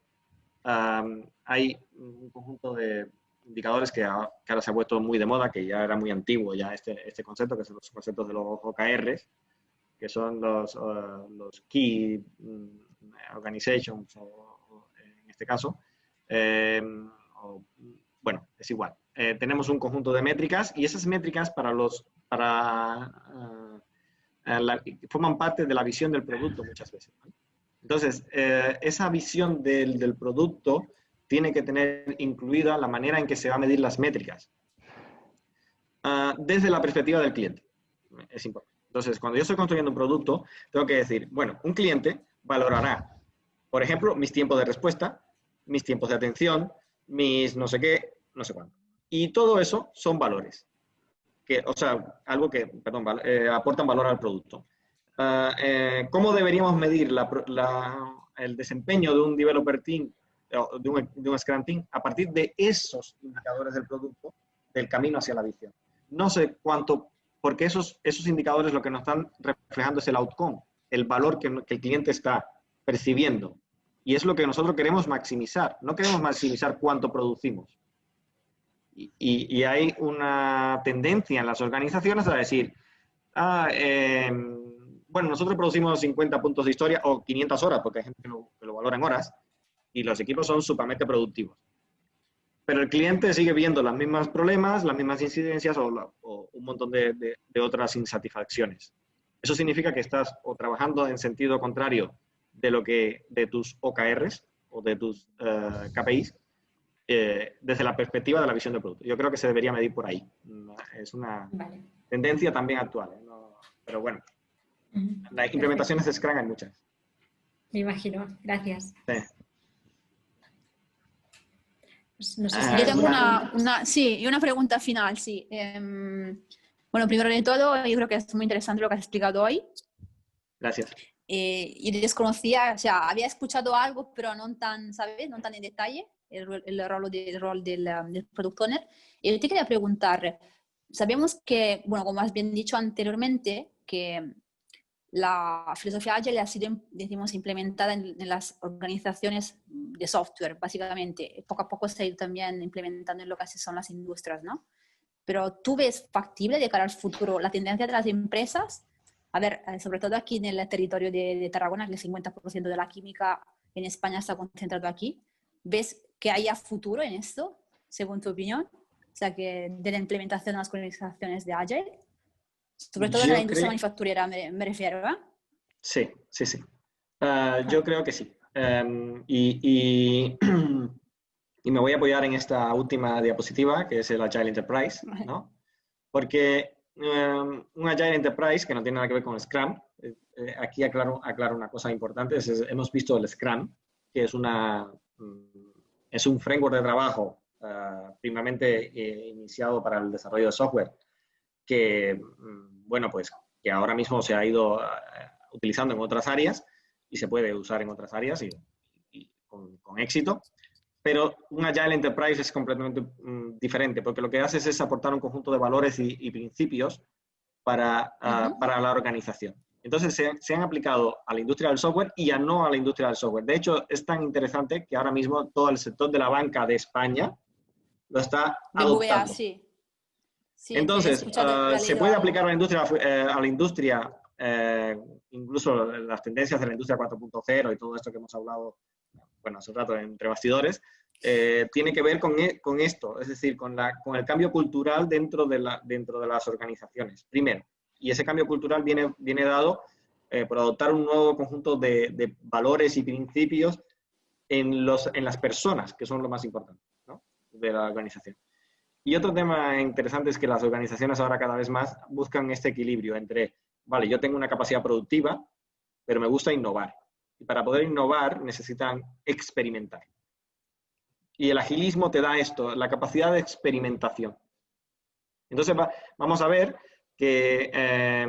hay un conjunto de indicadores que ahora se ha puesto muy de moda, que ya era muy antiguo ya este concepto, que son los conceptos de los OKRs, que son los Key Organizations, en este caso. Bueno, es igual. tenemos un conjunto de métricas y esas métricas forman parte de la visión del producto muchas veces, ¿no? Entonces, esa visión del producto tiene que tener incluida la manera en que se va a medir las métricas desde la perspectiva del cliente. Es importante. Entonces, cuando yo estoy construyendo un producto, tengo que decir, bueno, un cliente valorará, por ejemplo, mis tiempos de respuesta, mis tiempos de atención, mis no sé qué, no sé cuánto. Y todo eso son valores. O sea, algo que, perdón, aportan valor al producto. ¿Cómo deberíamos medir el desempeño de un developer team, de un Scrum team, a partir de esos indicadores del producto, del camino hacia la visión? No sé cuánto, porque esos indicadores lo que nos están reflejando es el outcome, el valor que el cliente está percibiendo. Y es lo que nosotros queremos maximizar. No queremos maximizar cuánto producimos. Y hay una tendencia en las organizaciones a decir, bueno, nosotros producimos 50 puntos de historia o 500 horas, porque hay gente que lo valora en horas, y los equipos son sumamente productivos. Pero el cliente sigue viendo los mismos problemas, las mismas incidencias o un montón de otras insatisfacciones. Eso significa que estás o trabajando en sentido contrario de tus OKRs o de tus KPIs, desde la perspectiva de la visión del producto. Yo creo que se debería medir por ahí. Es una tendencia también actual, ¿no? Pero bueno, las implementaciones de Scrum hay muchas. Me imagino. Gracias. Sí. No sé si yo tengo una pregunta final, sí. Bueno, primero de todo, yo creo que es muy interesante lo que has explicado hoy. Gracias. Yo desconocía, o sea, había escuchado algo, pero no tan, ¿sabes? No tan en detalle, el rol del Product Owner. Y yo te quería preguntar, sabemos que, bueno, como has bien dicho anteriormente, que la filosofía Agile ha sido, decimos, implementada en las organizaciones de software, básicamente. Poco a poco se ha ido también implementando en lo que son las industrias, ¿no? Pero ¿tú ves factible de cara al futuro la tendencia de las empresas? A ver, sobre todo aquí en el territorio de Tarragona, que el 50% de la química en España está concentrado aquí. ¿Ves que haya futuro en esto, según tu opinión? O sea, que de la implementación de las organizaciones de Agile, sobre todo en la industria manufacturera me refiero, ¿eh? Sí. Yo creo que sí. Y me voy a apoyar en esta última diapositiva, que es el Agile Enterprise, ¿no? Porque un Agile Enterprise, que no tiene nada que ver con Scrum, aquí aclaro una cosa importante, hemos visto el Scrum, que es un framework de trabajo primeramente iniciado para el desarrollo de software, que, bueno, pues que ahora mismo se ha ido utilizando en otras áreas y se puede usar en otras áreas y con éxito. Pero un Agile Enterprise es completamente diferente, porque lo que hace es aportar un conjunto de valores y principios para la organización. Entonces, se han aplicado a la industria del software y no a la industria del software. De hecho, es tan interesante que ahora mismo todo el sector de la banca de España lo está adoptando. VA, sí. Entonces, se puede aplicar a la industria, incluso las tendencias de la industria 4.0 y todo esto que hemos hablado, bueno, hace un rato entre bastidores, tiene que ver con esto, es decir, con el cambio cultural dentro de las organizaciones, primero. Y ese cambio cultural viene dado por adoptar un nuevo conjunto de valores y principios en las personas, que son lo más importante, ¿no?, de la organización. Y otro tema interesante es que las organizaciones ahora cada vez más buscan este equilibrio entre, vale, yo tengo una capacidad productiva, pero me gusta innovar. Y para poder innovar necesitan experimentar. Y el agilismo te da esto, la capacidad de experimentación. Entonces vamos a ver que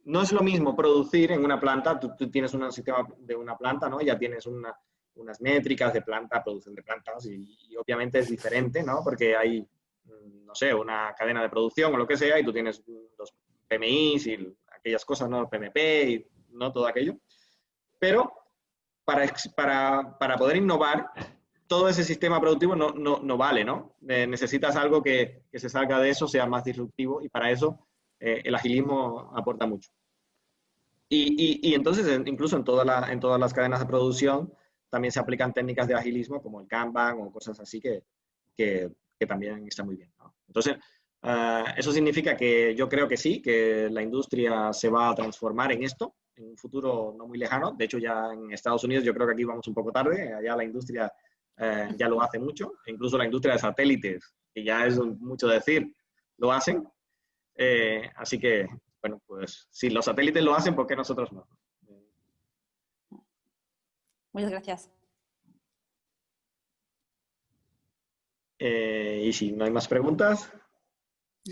no es lo mismo producir en una planta. Tú tienes un sistema de una planta, ¿no? Ya tienes unas métricas de planta, producción de plantas, y obviamente es diferente, ¿no? Porque hay, no sé, una cadena de producción o lo que sea, y tú tienes los PMIs y aquellas cosas, ¿no? El PMP y no todo aquello. Pero para poder innovar, todo ese sistema productivo no vale, ¿no? Necesitas algo que se salga de eso, sea más disruptivo, y para eso el agilismo aporta mucho. Y entonces, incluso en todas las cadenas de producción, también se aplican técnicas de agilismo como el Kanban o cosas así que que también está muy bien, ¿no? Entonces, eso significa que yo creo que sí, que la industria se va a transformar en esto, en un futuro no muy lejano. De hecho, ya en Estados Unidos yo creo que aquí vamos un poco tarde, allá la industria ya lo hace mucho, incluso la industria de satélites, que ya es mucho decir, lo hacen. Así que, bueno, pues si los satélites lo hacen, ¿por qué nosotros no? Muchas gracias. Y si no hay más preguntas.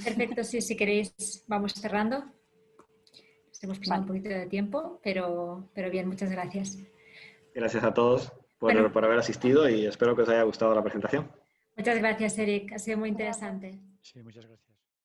Perfecto, sí, si queréis vamos cerrando. Nos hemos pasado un poquito de tiempo, pero bien, muchas gracias. Gracias a todos por haber asistido y espero que os haya gustado la presentación. Muchas gracias, Eric. Ha sido muy interesante. Sí, muchas gracias.